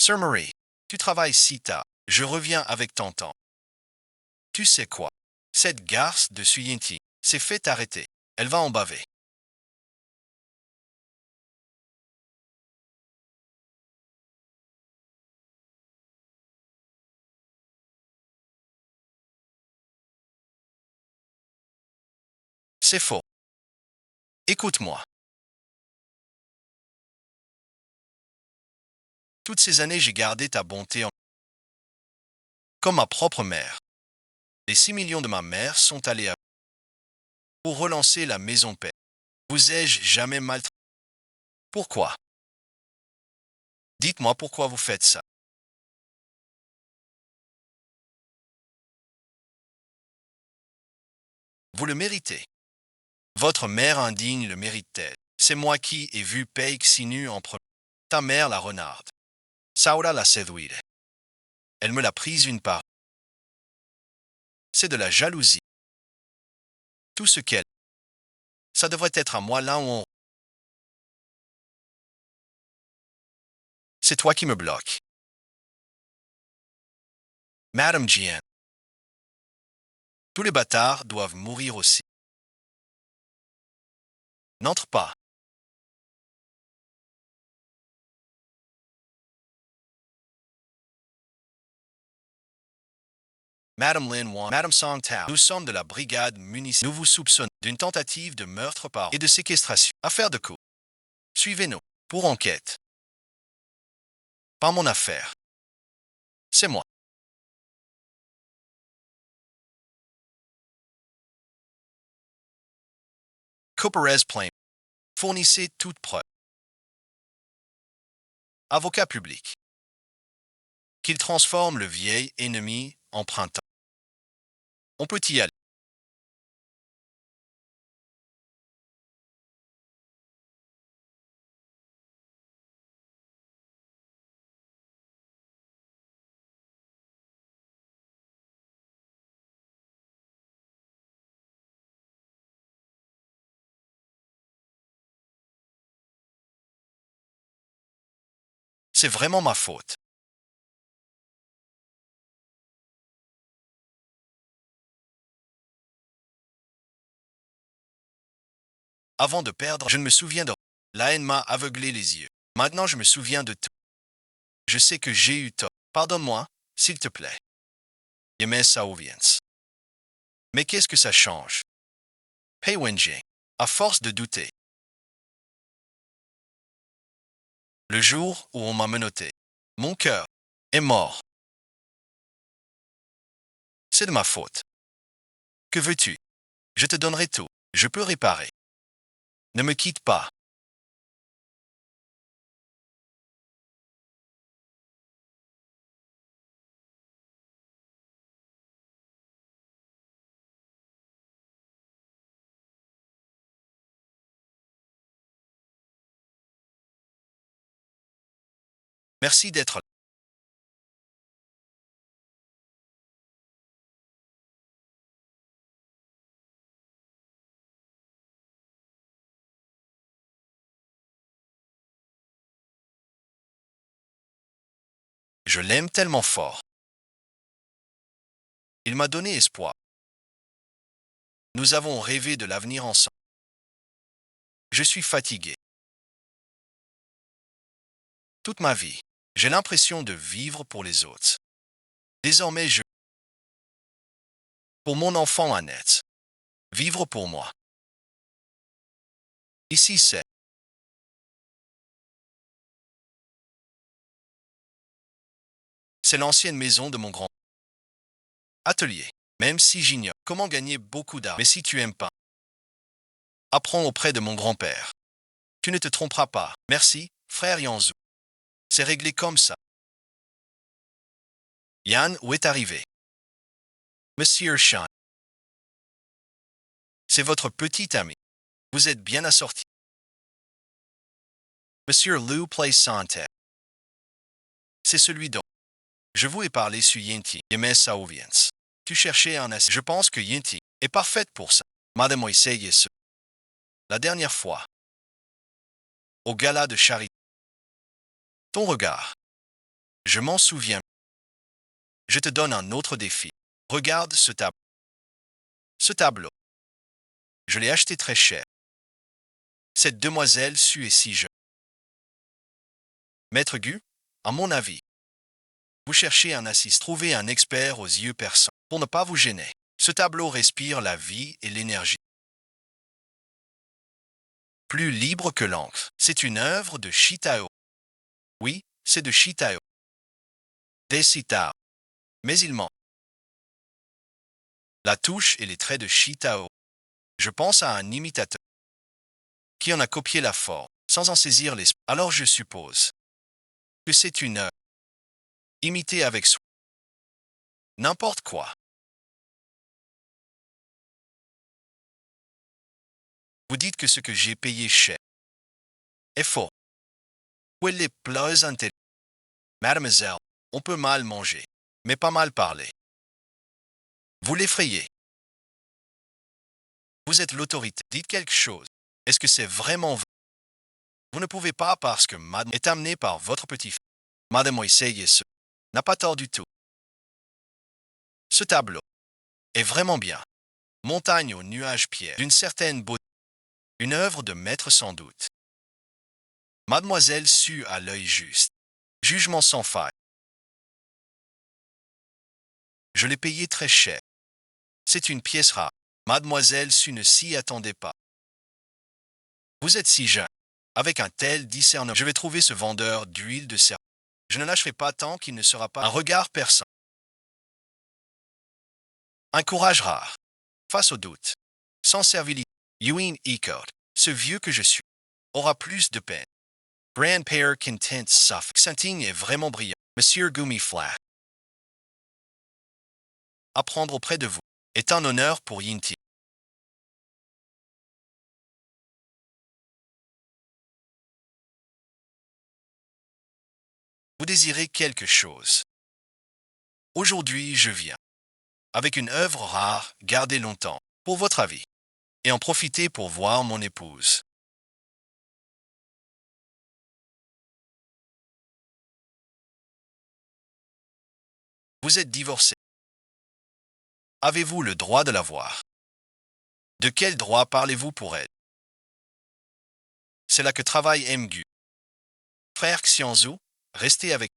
Sir Marie, tu travailles si tard. Je reviens avec ton temps. Tu sais quoi? Cette garce de Suyinti s'est fait arrêter. Elle va en baver. C'est faux. Écoute-moi. Toutes ces années, j'ai gardé ta bonté comme ma propre mère. Les 6 millions de ma mère sont allés pour relancer la maison paix. Vous ai-je jamais maltraité? Pourquoi? Dites-moi pourquoi vous faites ça. Vous le méritez. Votre mère indigne le mérite-t-elle? C'est moi qui ai vu Peixinu en premier. Ta mère la renarde. Saura la séduire. Elle me l'a prise une part. C'est de la jalousie. Tout ce qu'elle. Ça devrait être à moi là où on. C'est toi qui me bloques. Madame Jeanne. Tous les bâtards doivent mourir aussi. N'entre pas. Madame Lin Wan, Madame Song Tao, nous sommes de la brigade municipale. Nous vous soupçonnons d'une tentative de meurtre par et de séquestration. Affaire de coup. Suivez-nous. Pour enquête. Pas mon affaire. C'est moi. Couperez Plain. Fournissez toute preuve. Avocat public. Qu'il transforme le vieil ennemi en printemps. On peut y aller. C'est vraiment ma faute. Avant de perdre, je ne me souviens de... La haine m'a aveuglé les yeux. Maintenant, je me souviens de tout. Je sais que j'ai eu tort. Pardonne-moi, s'il te plaît. Yemez Saoviens. Mais qu'est-ce que ça change? Pei Wenjing. À force de douter. Le jour où on m'a menotté, mon cœur est mort. C'est de ma faute. Que veux-tu? Je te donnerai tout. Je peux réparer. Ne me quitte pas. Merci d'être là. Je l'aime tellement fort. Il m'a donné espoir. Nous avons rêvé de l'avenir ensemble. Je suis fatigué. Toute ma vie, j'ai l'impression de vivre pour les autres. Désormais, je... Pour mon enfant Annette. Vivre pour moi. Ici, c'est l'ancienne maison de mon grand atelier. Même si j'ignore comment gagner beaucoup d'argent. Mais si tu aimes pas, apprends auprès de mon grand-père. Tu ne te tromperas pas. Merci, frère Yanzou. C'est réglé comme ça. Yann, où est arrivé? Monsieur Shan. C'est votre petit ami. Vous êtes bien assorti. Monsieur Liu Place Santé. C'est celui dont je vous ai parlé sur Yinti. Yemez Saoviens. Tu cherchais un assis. Je pense que Yinti est parfaite pour ça. Madame Moïse, la dernière fois, au gala de charité. Ton regard. Je m'en souviens. Je te donne un autre défi. Regarde ce tableau. Ce tableau. Je l'ai acheté très cher. Cette demoiselle sue est si jeune. Maître Gu, à mon avis, vous cherchez un assistant. Trouvez un expert aux yeux perçants pour ne pas vous gêner. Ce tableau respire la vie et l'énergie. Plus libre que l'encre. C'est une œuvre de Shitao. Oui, c'est de Shitao. Des Shitao. Mais il ment. La touche et les traits de Shitao. Je pense à un imitateur qui en a copié la forme, sans en saisir l'esprit. Alors je suppose que c'est une œuvre imitée avec soin. N'importe quoi. Vous dites que ce que j'ai payé cher est faux. Où est les plats intéressants? Mademoiselle, on peut mal manger, mais pas mal parler. Vous l'effrayez. Vous êtes l'autorité. Dites quelque chose. Est-ce que c'est vraiment vrai? Vous ne pouvez pas parce que Madame est amenée par votre petit-fils. Madame Moïse n'a pas tort du tout. Ce tableau est vraiment bien. Montagne aux nuages pierre, d'une certaine beauté. Une œuvre de maître sans doute. Mademoiselle sue à l'œil juste. Jugement sans faille. Je l'ai payé très cher. C'est une pièce rare. Mademoiselle sue ne s'y attendait pas. Vous êtes si jeune. Avec un tel discernement, je vais trouver ce vendeur d'huile de serpent. Je ne lâcherai pas tant qu'il ne sera pas un regard perçant. Un courage rare. Face au doute. Sans servilité. Ewing Ecote, ce vieux que je suis, aura plus de peine. Grandpère Content Suffolk. Saintigne est vraiment brillant. Monsieur Gumiflat. Apprendre auprès de vous est un honneur pour Yinti. Vous désirez quelque chose. Aujourd'hui, je viens. Avec une œuvre rare, gardée longtemps, pour votre avis, et en profiter pour voir mon épouse. Vous êtes divorcé. Avez-vous le droit de la voir? De quel droit parlez-vous pour elle? C'est là que travaille Mgu. Frère Xianzhou, restez avec.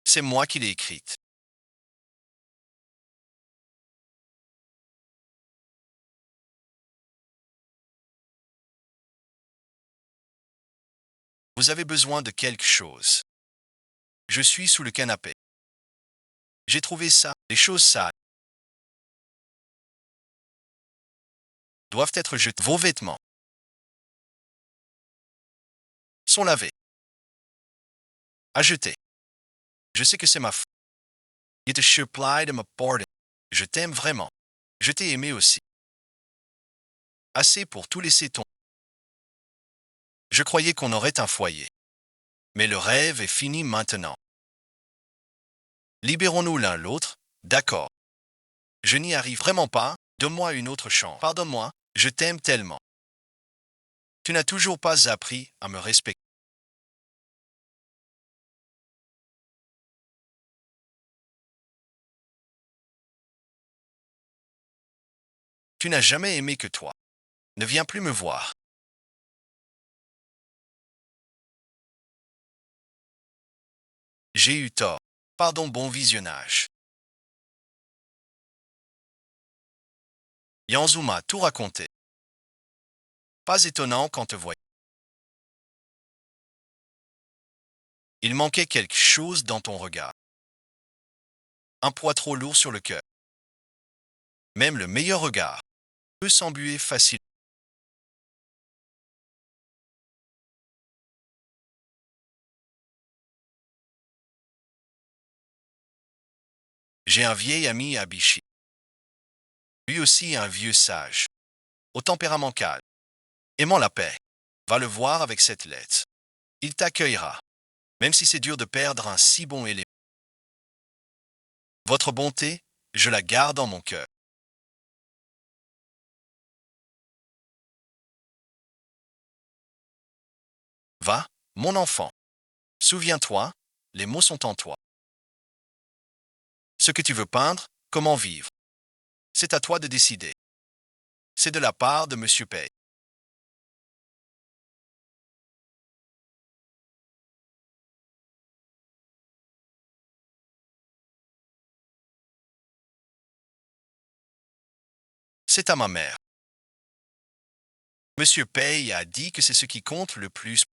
C'est moi qui l'ai écrite. Vous avez besoin de quelque chose. Je suis sous le canapé. J'ai trouvé ça. Les choses sales doivent être jetées. Vos vêtements sont lavés. À jeter. Je sais que c'est ma faute. Il te supplie de me pardonner. Je t'aime vraiment. Je t'ai aimé aussi. Assez pour tout laisser tomber. Je croyais qu'on aurait un foyer. Mais le rêve est fini maintenant. Libérons-nous l'un l'autre, d'accord. Je n'y arrive vraiment pas, donne-moi une autre chance. Pardonne-moi, je t'aime tellement. Tu n'as toujours pas appris à me respecter. Tu n'as jamais aimé que toi. Ne viens plus me voir. J'ai eu tort. Pardon, bon visionnage. Yanzou m'a tout raconté. Pas étonnant quand te voyais. Il manquait quelque chose dans ton regard. Un poids trop lourd sur le cœur. Même le meilleur regard peut s'embuer facilement. J'ai un vieil ami à Bichy. Lui aussi un vieux sage. Au tempérament calme. Aimant la paix. Va le voir avec cette lettre. Il t'accueillera. Même si c'est dur de perdre un si bon élément. Votre bonté, je la garde en mon cœur. Va, mon enfant. Souviens-toi, les mots sont en toi. Ce que tu veux peindre, comment vivre. C'est à toi de décider. C'est de la part de Monsieur Pay. C'est à ma mère. Monsieur Pay a dit que c'est ce qui compte le plus.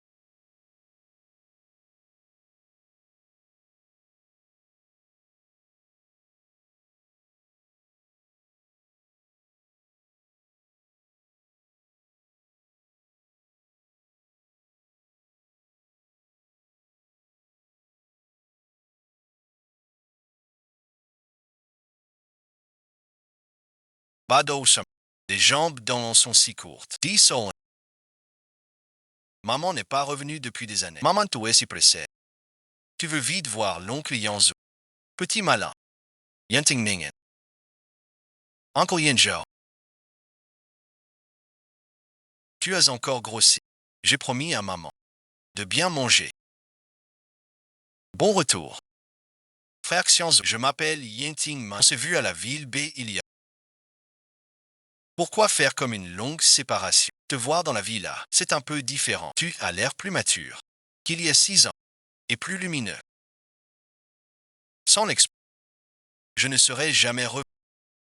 Bado some. Les jambes dans sont si courtes. Dis Solon. Maman n'est pas revenue depuis des années. Maman tu es si pressée. Tu veux vite voir l'oncle Yanzou. Petit malin. Yenting Mingen. Uncle Yanzhou. Tu as encore grossi. J'ai promis à maman de bien manger. Bon retour. Frère Xianzou, je m'appelle Yenting Man. On s'est vu à la ville B il y a. Pourquoi faire comme une longue séparation? Te voir dans la villa, c'est un peu différent. Tu as l'air plus mature qu'il y a 6 ans et plus lumineux. Sans l'expérience, je ne serai jamais revenu.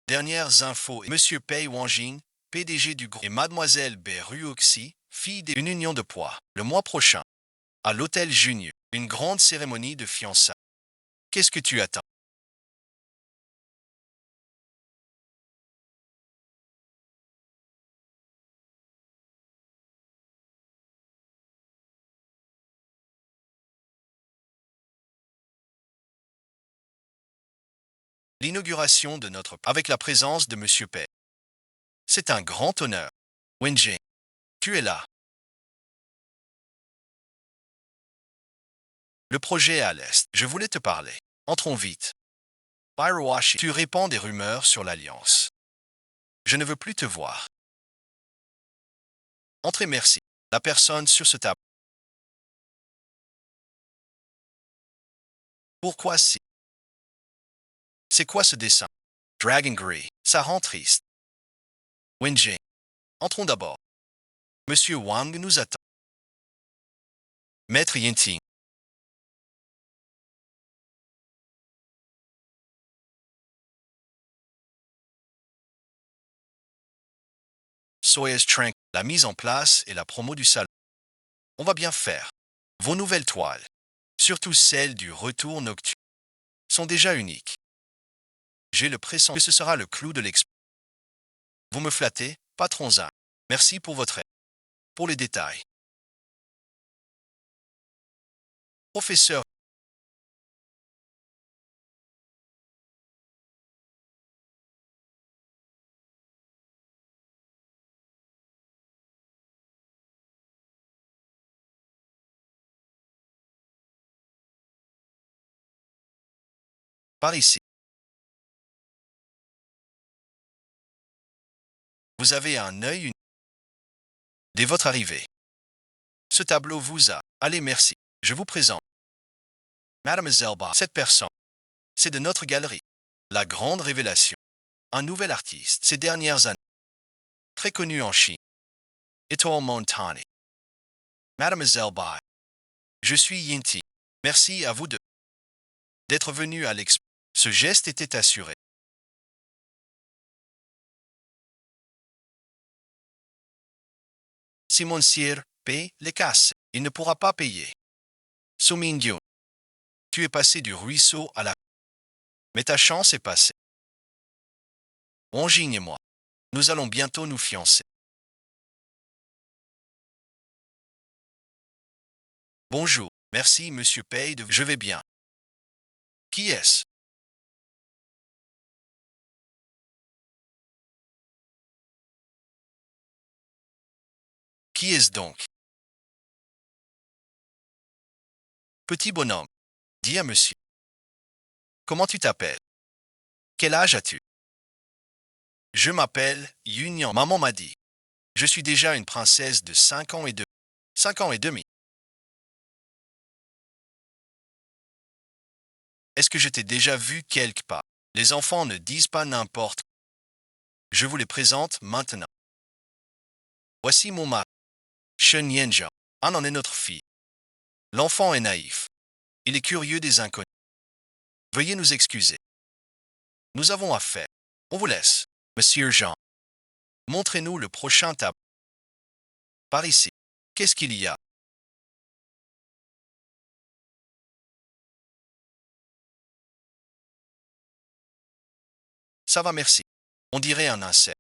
Dernières infos, Monsieur Pei Wanjing, PDG du groupe, et Mademoiselle Bei Ruoxi, fille d'une union de poids, le mois prochain, à l'hôtel Junior, une grande cérémonie de fiançailles. Qu'est-ce que tu attends? L'inauguration de notre avec la présence de Monsieur Pei. C'est un grand honneur. Wenjing, tu es là. Le projet est à l'est. Je voulais te parler. Entrons vite. Byrowashi, tu répands des rumeurs sur l'Alliance. Je ne veux plus te voir. Entrez, merci. La personne sur ce tableau. Pourquoi si? C'est quoi ce dessin? Dragon Grey. Ça rend triste. Wenjing. Entrons d'abord. Monsieur Wang nous attend. Maître Yenting. Soyez tranquille. La mise en place et la promo du salon. On va bien faire. Vos nouvelles toiles, surtout celles du retour nocturne, sont déjà uniques. J'ai le pressentiment que ce sera le clou de l'expo. Vous me flattez, patron Zin. Merci pour votre aide. Pour les détails. Professeur, par ici. Vous avez un œil unique. Dès votre arrivée. Ce tableau vous a. Allez, merci. Je vous présente. Mademoiselle Ba. Cette personne, c'est de notre galerie. La grande révélation. Un nouvel artiste ces dernières années. Très connu en Chine. Etoile Montani. Mademoiselle Ba. Je suis Yinti. Merci à vous deux d'être venus à l'expo. Ce geste était assuré. Si Monsieur paie les casses, il ne pourra pas payer. Soumingyo, tu es passé du ruisseau à la... Mais ta chance est passée. Onjing et moi, nous allons bientôt nous fiancer. Bonjour, merci Monsieur Pei de... Je vais bien. Qui est-ce? Qui est-ce donc? Petit bonhomme, dis à monsieur. Comment tu t'appelles? Quel âge as-tu? Je m'appelle Yunyan. Maman m'a dit. Je suis déjà une princesse de 5 ans et demi. 5 ans et demi. Est-ce que je t'ai déjà vu quelque part? Les enfants ne disent pas n'importe quoi. Je vous les présente maintenant. Voici mon mari, Shen Yenja. Anne en est notre fille. L'enfant est naïf. Il est curieux des inconnus. Veuillez nous excuser. Nous avons affaire. On vous laisse. Monsieur Jean, montrez-nous le prochain tableau. Par ici. Qu'est-ce qu'il y a? Ça va, merci. On dirait un insecte.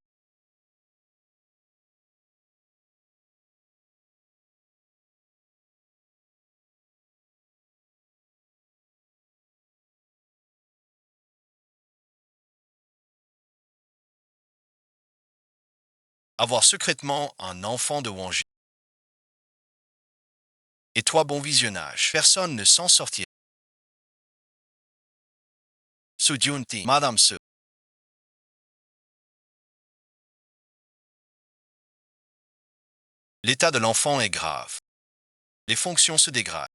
Avoir secrètement un enfant de Wanji. Et toi, bon visionnage. Personne ne s'en sortira. Su Junti, Madame Su. L'état de l'enfant est grave. Les fonctions se dégradent.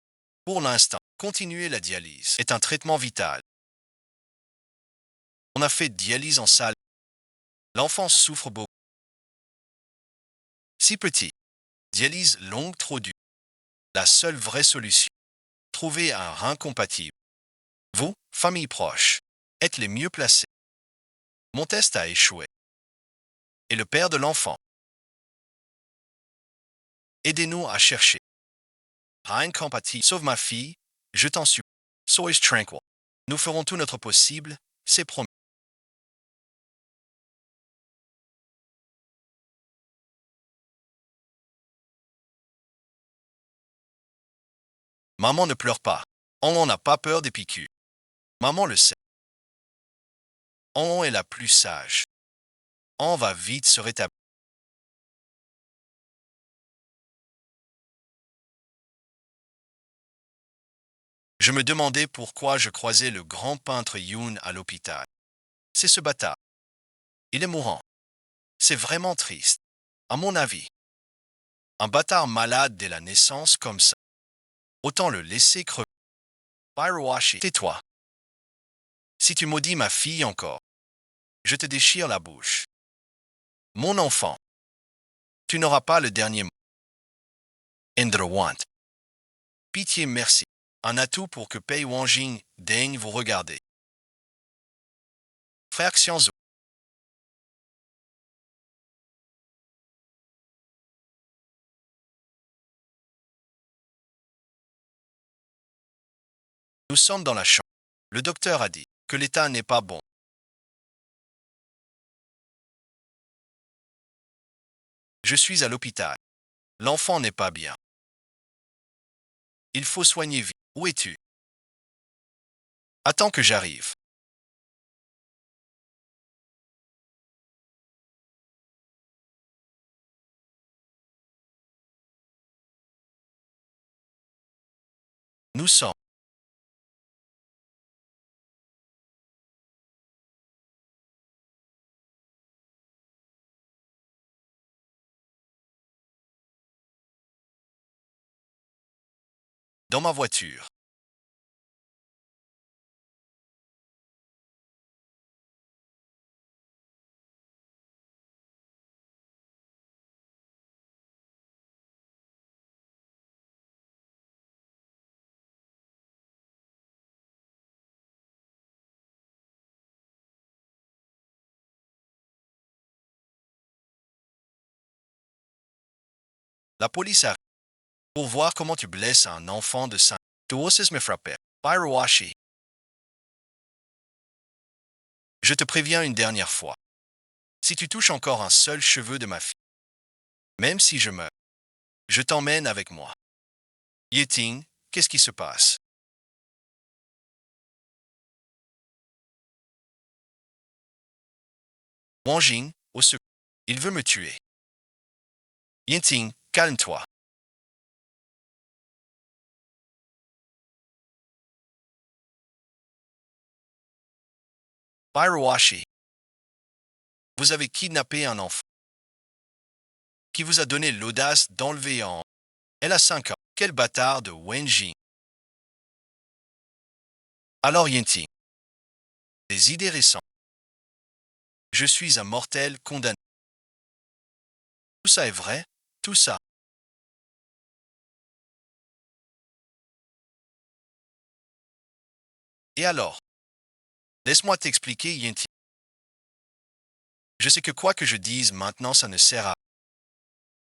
Pour l'instant, continuer la dialyse est un traitement vital. On a fait dialyse en salle. L'enfant souffre beaucoup. Si petit. Dialyse longue trop dure. La seule vraie solution. Trouver un rein compatible. Vous, famille proche, êtes les mieux placés. Mon test a échoué. Et le père de l'enfant. Aidez-nous à chercher. Rein compatible. Sauve ma fille, je t'en supplie. Sois tranquille. Nous ferons tout notre possible, c'est promis. Maman ne pleure pas. On n'a pas peur des piqûres. Maman le sait. On est la plus sage. On va vite se rétablir. Je me demandais pourquoi je croisais le grand peintre Yoon à l'hôpital. C'est ce bâtard. Il est mourant. C'est vraiment triste. À mon avis. Un bâtard malade dès la naissance comme ça. Autant le laisser crever. Byrowashi, tais-toi. Si tu maudis ma fille encore, je te déchire la bouche. Mon enfant, tu n'auras pas le dernier mot. Indrawant. Pitié, merci. Un atout pour que Pei Wanjing daigne vous regarder. Frère Xianzhou. Nous sommes dans la chambre. Le docteur a dit que l'état n'est pas bon. Je suis à l'hôpital. L'enfant n'est pas bien. Il faut soigner vite. Où es-tu? Attends que j'arrive. Nous sommes. Dans ma voiture. La police arrive pour voir comment tu blesses un enfant de 5 ans. Tu oses me frapper. Byrowashi. Je te préviens une dernière fois. Si tu touches encore un seul cheveu de ma fille, même si je meurs, je t'emmène avec moi. Yeting, qu'est-ce qui se passe? Wanjing, au secours. Il veut me tuer. Yeting, calme-toi. Byrowashi. Vous avez kidnappé un enfant. Qui vous a donné l'audace d'enlever en... Elle a 5 ans. Quel bâtard de Wenjing. Alors Yenti, des idées récentes. Je suis un mortel condamné. Tout ça est vrai, tout ça. Et alors, laisse-moi t'expliquer, Yenti. Je sais que quoi que je dise maintenant, ça ne sert à.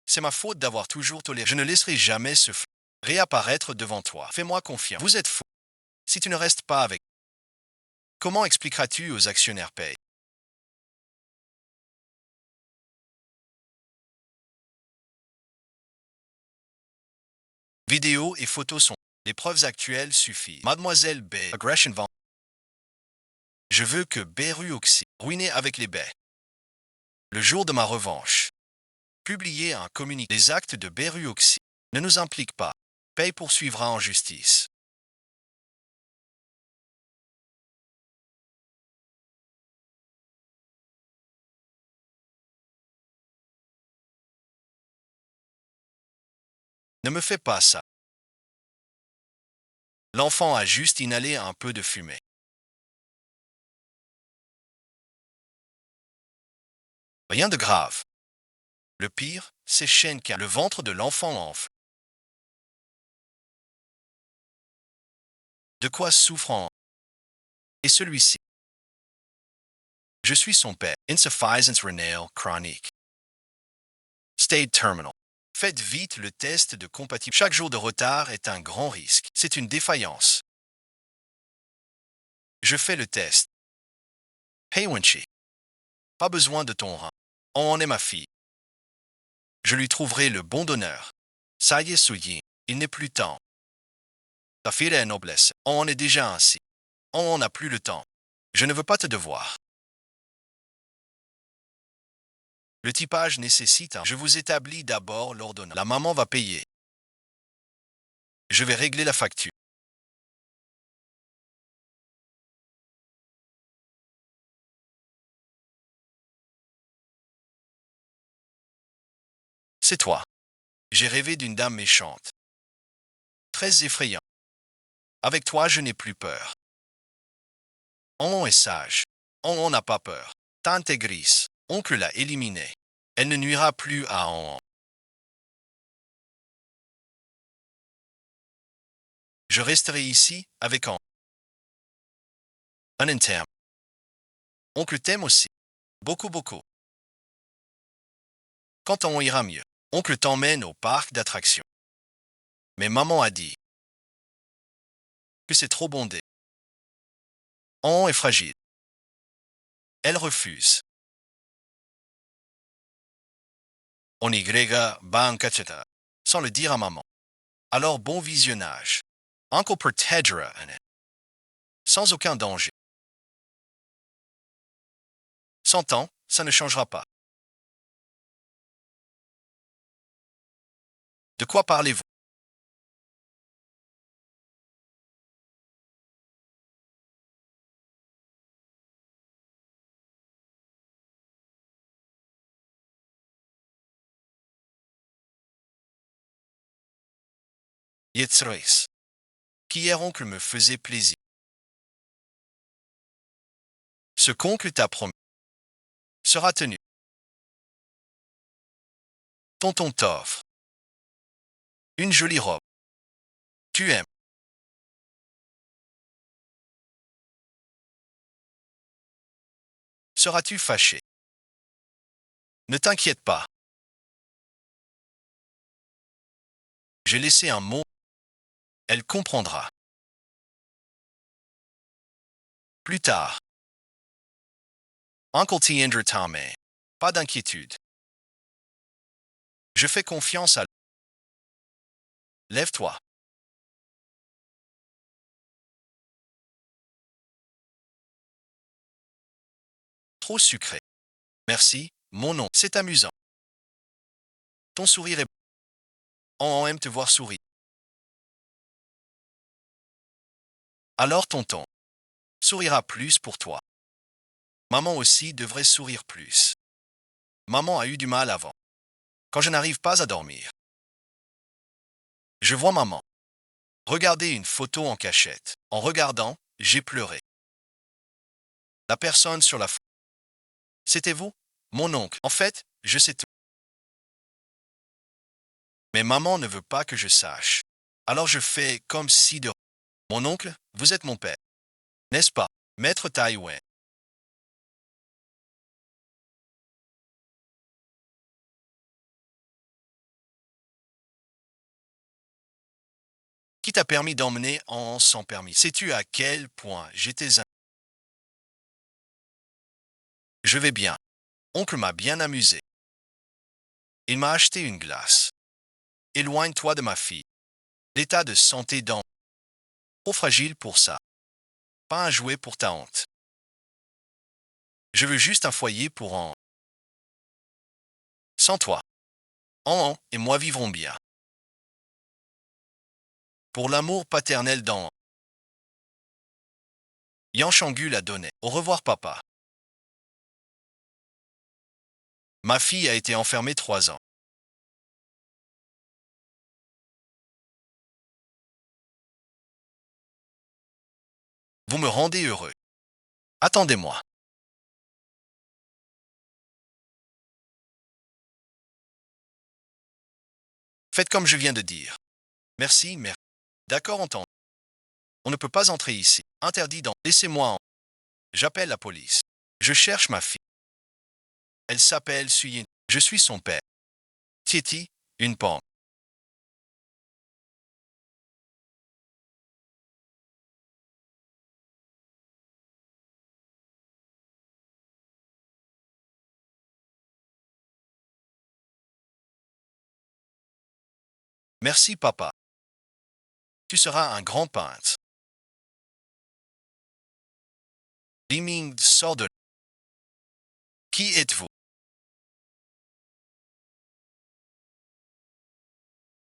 C'est ma faute d'avoir toujours toléré. Je ne laisserai jamais ce fou réapparaître devant toi. Fais-moi confiance. Vous êtes fou. Si tu ne restes pas avec. Comment expliqueras-tu aux actionnaires paye? Vidéos et photos sont. Les preuves actuelles suffisent. Mademoiselle B. Aggression Van. Je veux que Beru Oxy, ruiné avec les baies. Le jour de ma revanche. Publier un communiqué. Les actes de Beru Oxy ne nous impliquent pas. Paye poursuivra en justice. Ne me fais pas ça. L'enfant a juste inhalé un peu de fumée. Rien de grave. Le pire, c'est Shenka. Le ventre de l'enfant enfle. De quoi souffrant. Et celui-ci. Je suis son père. Insuffisance rénale chronique. State terminal. Faites vite le test de compatibilité. Chaque jour de retard est un grand risque. C'est une défaillance. Je fais le test. Hey Wenchi. Pas besoin de ton rein. On en est ma fille. Je lui trouverai le bon donneur. Ça y est, Souyi. Il n'est plus temps. Ta fille est noblesse. On en est déjà ainsi. On n'a plus le temps. Je ne veux pas te devoir. Le typage nécessite un. Je vous établis d'abord l'ordonnance. La maman va payer. Je vais régler la facture. C'est toi. J'ai rêvé d'une dame méchante. Très effrayant. Avec toi, je n'ai plus peur. On est sage. On n'a pas peur. Tante est grise. Oncle l'a éliminée. Elle ne nuira plus à On. Je resterai ici avec un interne. Oncle t'aime aussi. Beaucoup, beaucoup. Quand on ira mieux, oncle t'emmène au parc d'attractions. Mais maman a dit que c'est trop bondé. On est fragile. Elle refuse. On y grega bankacheta, sans le dire à maman. Alors bon visionnage. Uncle protégera Annette. Sans aucun danger. 100 ans, ça ne changera pas. De quoi parlez-vous? Yetzreis. Qu'hier oncle me faisait plaisir. Ce qu'oncle t'a promis sera tenu. Tonton t'offre une jolie robe. Tu aimes. Seras-tu fâché? Ne t'inquiète pas. J'ai laissé un mot. Elle comprendra. Plus tard. Uncle Tiendra Tomé. Pas d'inquiétude. Je fais confiance à. Lève-toi. Trop sucré. Merci, mon nom. C'est amusant. Ton sourire est. On aime te voir sourire. Alors tonton sourira plus pour toi. Maman aussi devrait sourire plus. Maman a eu du mal avant. Quand je n'arrive pas à dormir, je vois maman regarder une photo en cachette. En regardant, j'ai pleuré. La personne sur la photo, c'était vous? Mon oncle. En fait, je sais tout. Mais maman ne veut pas que je sache. Alors je fais comme si de... Mon oncle, vous êtes mon père. N'est-ce pas, Maître Taïwan? Qui t'a permis d'emmener en sans permis? Sais-tu à quel point j'étais un... Je vais bien. Oncle m'a bien amusé. Il m'a acheté une glace. Éloigne-toi de ma fille. L'état de santé dans... Trop fragile pour ça. Pas un jouet pour ta honte. Je veux juste un foyer pour en... Sans toi. En et moi vivrons bien. Pour l'amour paternel dans... Yanshangu l'a donné. Au revoir papa. Ma fille a été enfermée 3 ans. Vous me rendez heureux. Attendez-moi. Faites comme je viens de dire. Merci, merci. D'accord, entendu. On ne peut pas entrer ici. Interdit dans... Laissez-moi en... J'appelle la police. Je cherche ma fille. Elle s'appelle Suyin. Je suis son père. Tieti, une pomme. Merci papa. Tu seras un grand peintre. Liming sort de... Qui êtes-vous?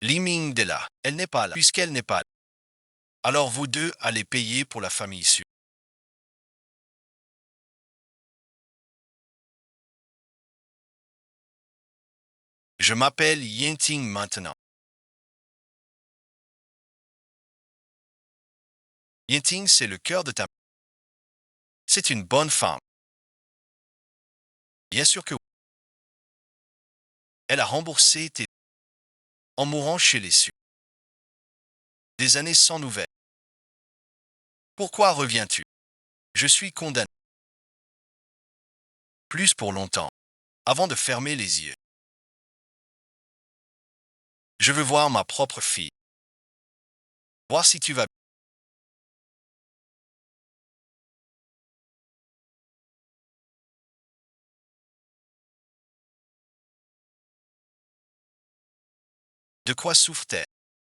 Liming de là. Elle n'est pas là. Puisqu'elle n'est pas là. Alors vous deux allez payer pour la famille Su. Je m'appelle Yinting maintenant. Yinting, c'est le cœur de ta... C'est une bonne femme. Bien sûr que oui. Elle a remboursé tes... En mourant chez les Su. Des années sans nouvelles. Pourquoi reviens-tu? Je suis condamné. Plus pour longtemps. Avant de fermer les yeux. Je veux voir ma propre fille. Voir si tu vas... De quoi souffre-t-elle?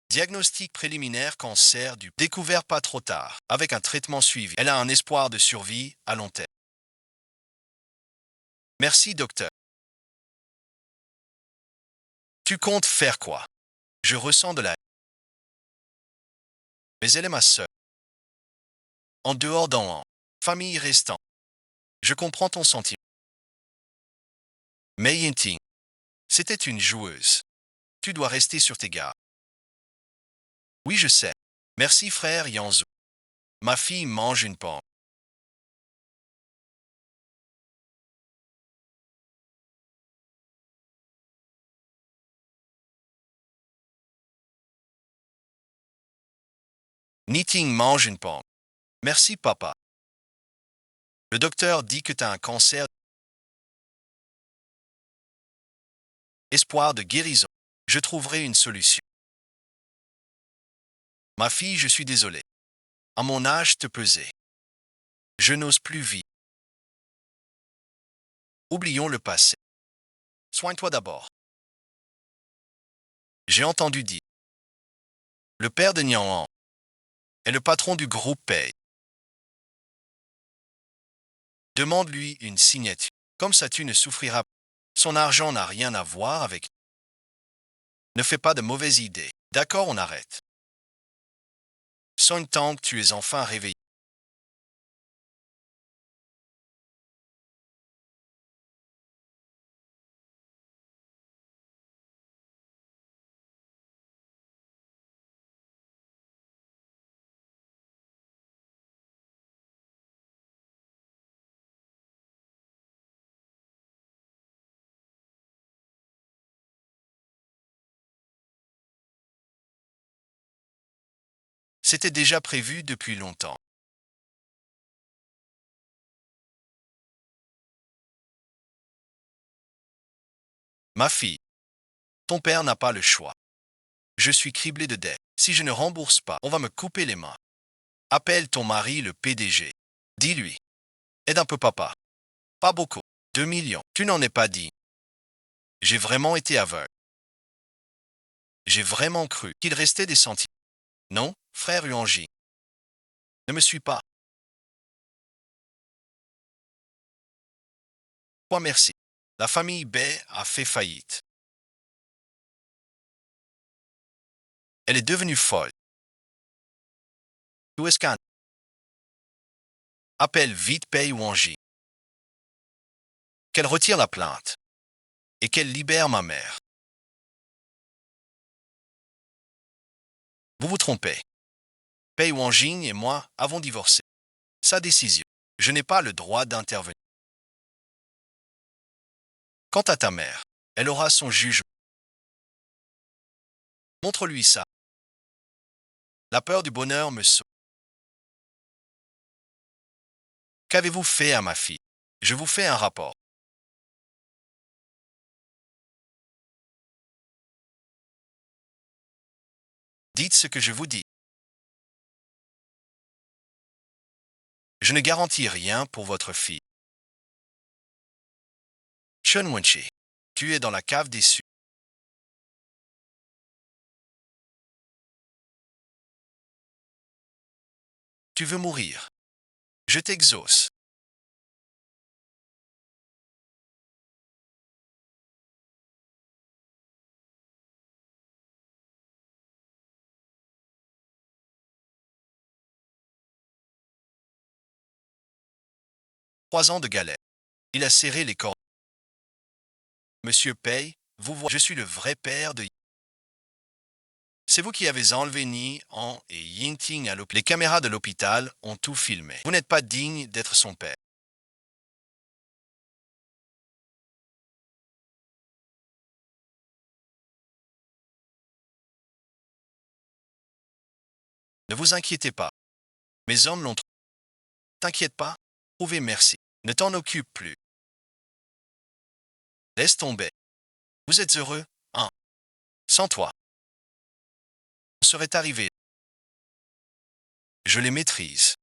Diagnostic préliminaire cancer du... Découvert pas trop tard. Avec un traitement suivi. Elle a un espoir de survie à long terme. Merci docteur. Tu comptes faire quoi? Je ressens de la... Mais elle est ma sœur. En dehors d'en... Famille restant. Je comprends ton sentiment. Mais Yinting, c'était une joueuse. Tu dois rester sur tes gardes. Oui, je sais. Merci frère Yanzou. Ma fille mange une pomme. Niting mange une pomme. Merci papa. Le docteur dit que tu as un cancer. Espoir de guérison. Je trouverai une solution. Ma fille, je suis désolé. À mon âge, te peser. Je n'ose plus vivre. Oublions le passé. Soigne-toi d'abord. J'ai entendu dire. Le père de Nian est le patron du groupe Pay. Demande-lui une signature. Comme ça, tu ne souffriras pas. Son argent n'a rien à voir avec... Ne fais pas de mauvaises idées. D'accord, on arrête. Sonne tant que tu es enfin réveillé. C'était déjà prévu depuis longtemps. Ma fille, ton père n'a pas le choix. Je suis criblé de dettes. Si je ne rembourse pas, on va me couper les mains. Appelle ton mari le PDG. Dis-lui. Aide un peu papa. Pas beaucoup. 2 millions. Tu n'en es pas dit. J'ai vraiment été aveugle. J'ai vraiment cru qu'il restait des centimes. Non, frère Huangi. Ne me suis pas. Toi merci. La famille Bay a fait faillite. Elle est devenue folle. Où est-ce qu'un appelle vite Pei Wanji. Qu'elle retire la plainte et qu'elle libère ma mère. Vous vous trompez. Pei Wanjing et moi avons divorcé. Sa décision. Je n'ai pas le droit d'intervenir. Quant à ta mère, elle aura son jugement. Montre-lui ça. La peur du bonheur me saute. Qu'avez-vous fait à ma fille? Je vous fais un rapport. Dites ce que je vous dis. Je ne garantis rien pour votre fille. Chun Wenchi, tu es dans la cave déçue. Tu veux mourir. Je t'exauce. 3 ans de galère. Il a serré les cordes. Monsieur Pei, vous voyez, je suis le vrai père de... C'est vous qui avez enlevé Ni, An et Yingting à l'hôpital. Les caméras de l'hôpital ont tout filmé. Vous n'êtes pas digne d'être son père. Ne vous inquiétez pas. Mes hommes l'ont trouvé. T'inquiète pas. Trouvez merci. Ne t'en occupe plus. Laisse tomber. Vous êtes heureux, hein? Sans toi. On serait arrivé. Je les maîtrise.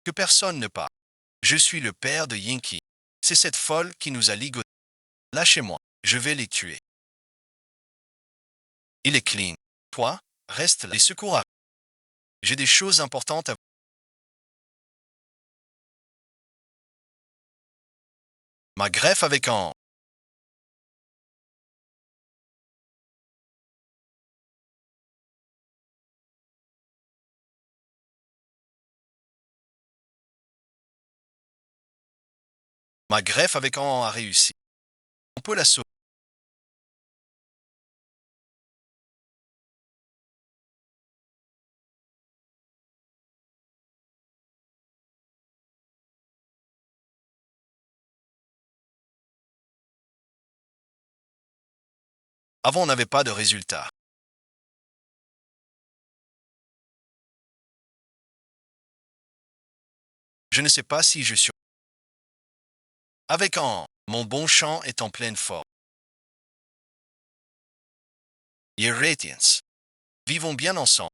Que personne ne parle. Je suis le père de Yinki. C'est cette folle qui nous a ligotés. Lâchez-moi. Je vais les tuer. Il est clean. Toi, reste là. Les secours arrivent. J'ai des choses importantes à vous. Ma greffe avec un... Ma greffe avec un a réussi. On peut la sauver. Avant, on n'avait pas de résultat. Je ne sais pas si je suis... Avec un... Mon bon champ est en pleine forme. Radiance. Vivons bien ensemble.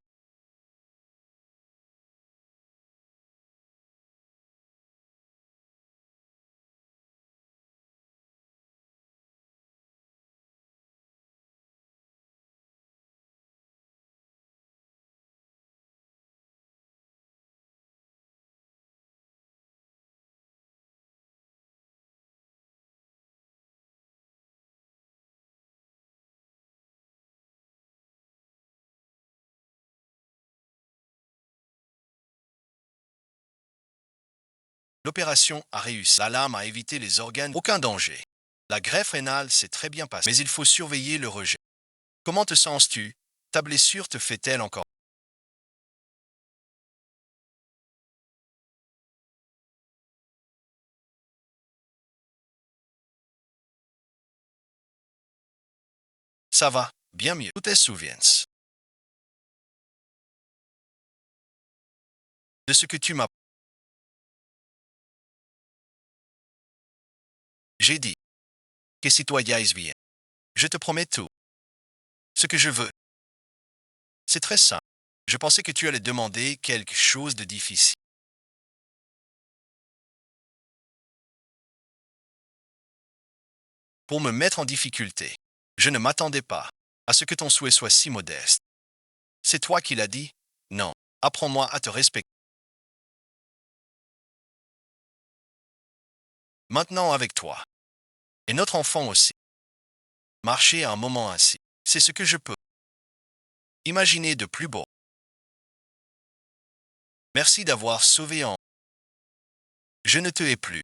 L'opération a réussi. La lame a évité les organes. Aucun danger. La greffe rénale s'est très bien passée, mais il faut surveiller le rejet. Comment te sens-tu? Ta blessure te fait-elle encore? Ça va, bien mieux. Tu te souviens de ce que tu m'as... J'ai dit que si toi y bien, je te promets tout. Ce que je veux. C'est très simple. Je pensais que tu allais demander quelque chose de difficile. Pour me mettre en difficulté. Je ne m'attendais pas à ce que ton souhait soit si modeste. C'est toi qui l'as dit? Non. Apprends-moi à te respecter. Maintenant avec toi. Et notre enfant aussi. Marcher à un moment ainsi. C'est ce que je peux. Imaginer de plus beau. Merci d'avoir sauvé en. Je ne te hais plus.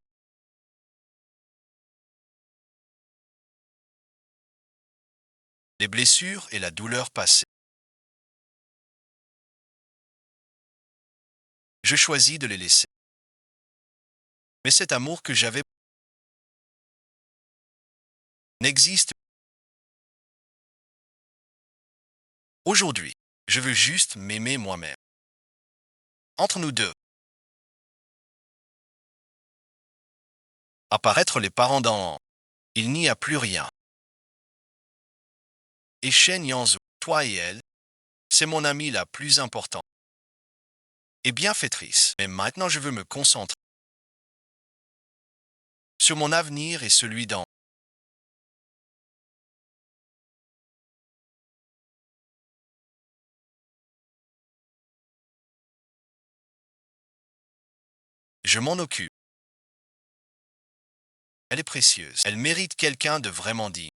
Les blessures et la douleur passée. Je choisis de les laisser. Mais cet amour que j'avais n'existe. Aujourd'hui, je veux juste m'aimer moi-même. Entre nous deux, apparaître les parents dans il n'y a plus rien. Et Shen Yanzhou, toi et elle, c'est mon amie la plus importante et bienfaitrice. Mais maintenant, je veux me concentrer sur mon avenir et celui d'en. Je m'en occupe. Elle est précieuse. Elle mérite quelqu'un de vraiment digne.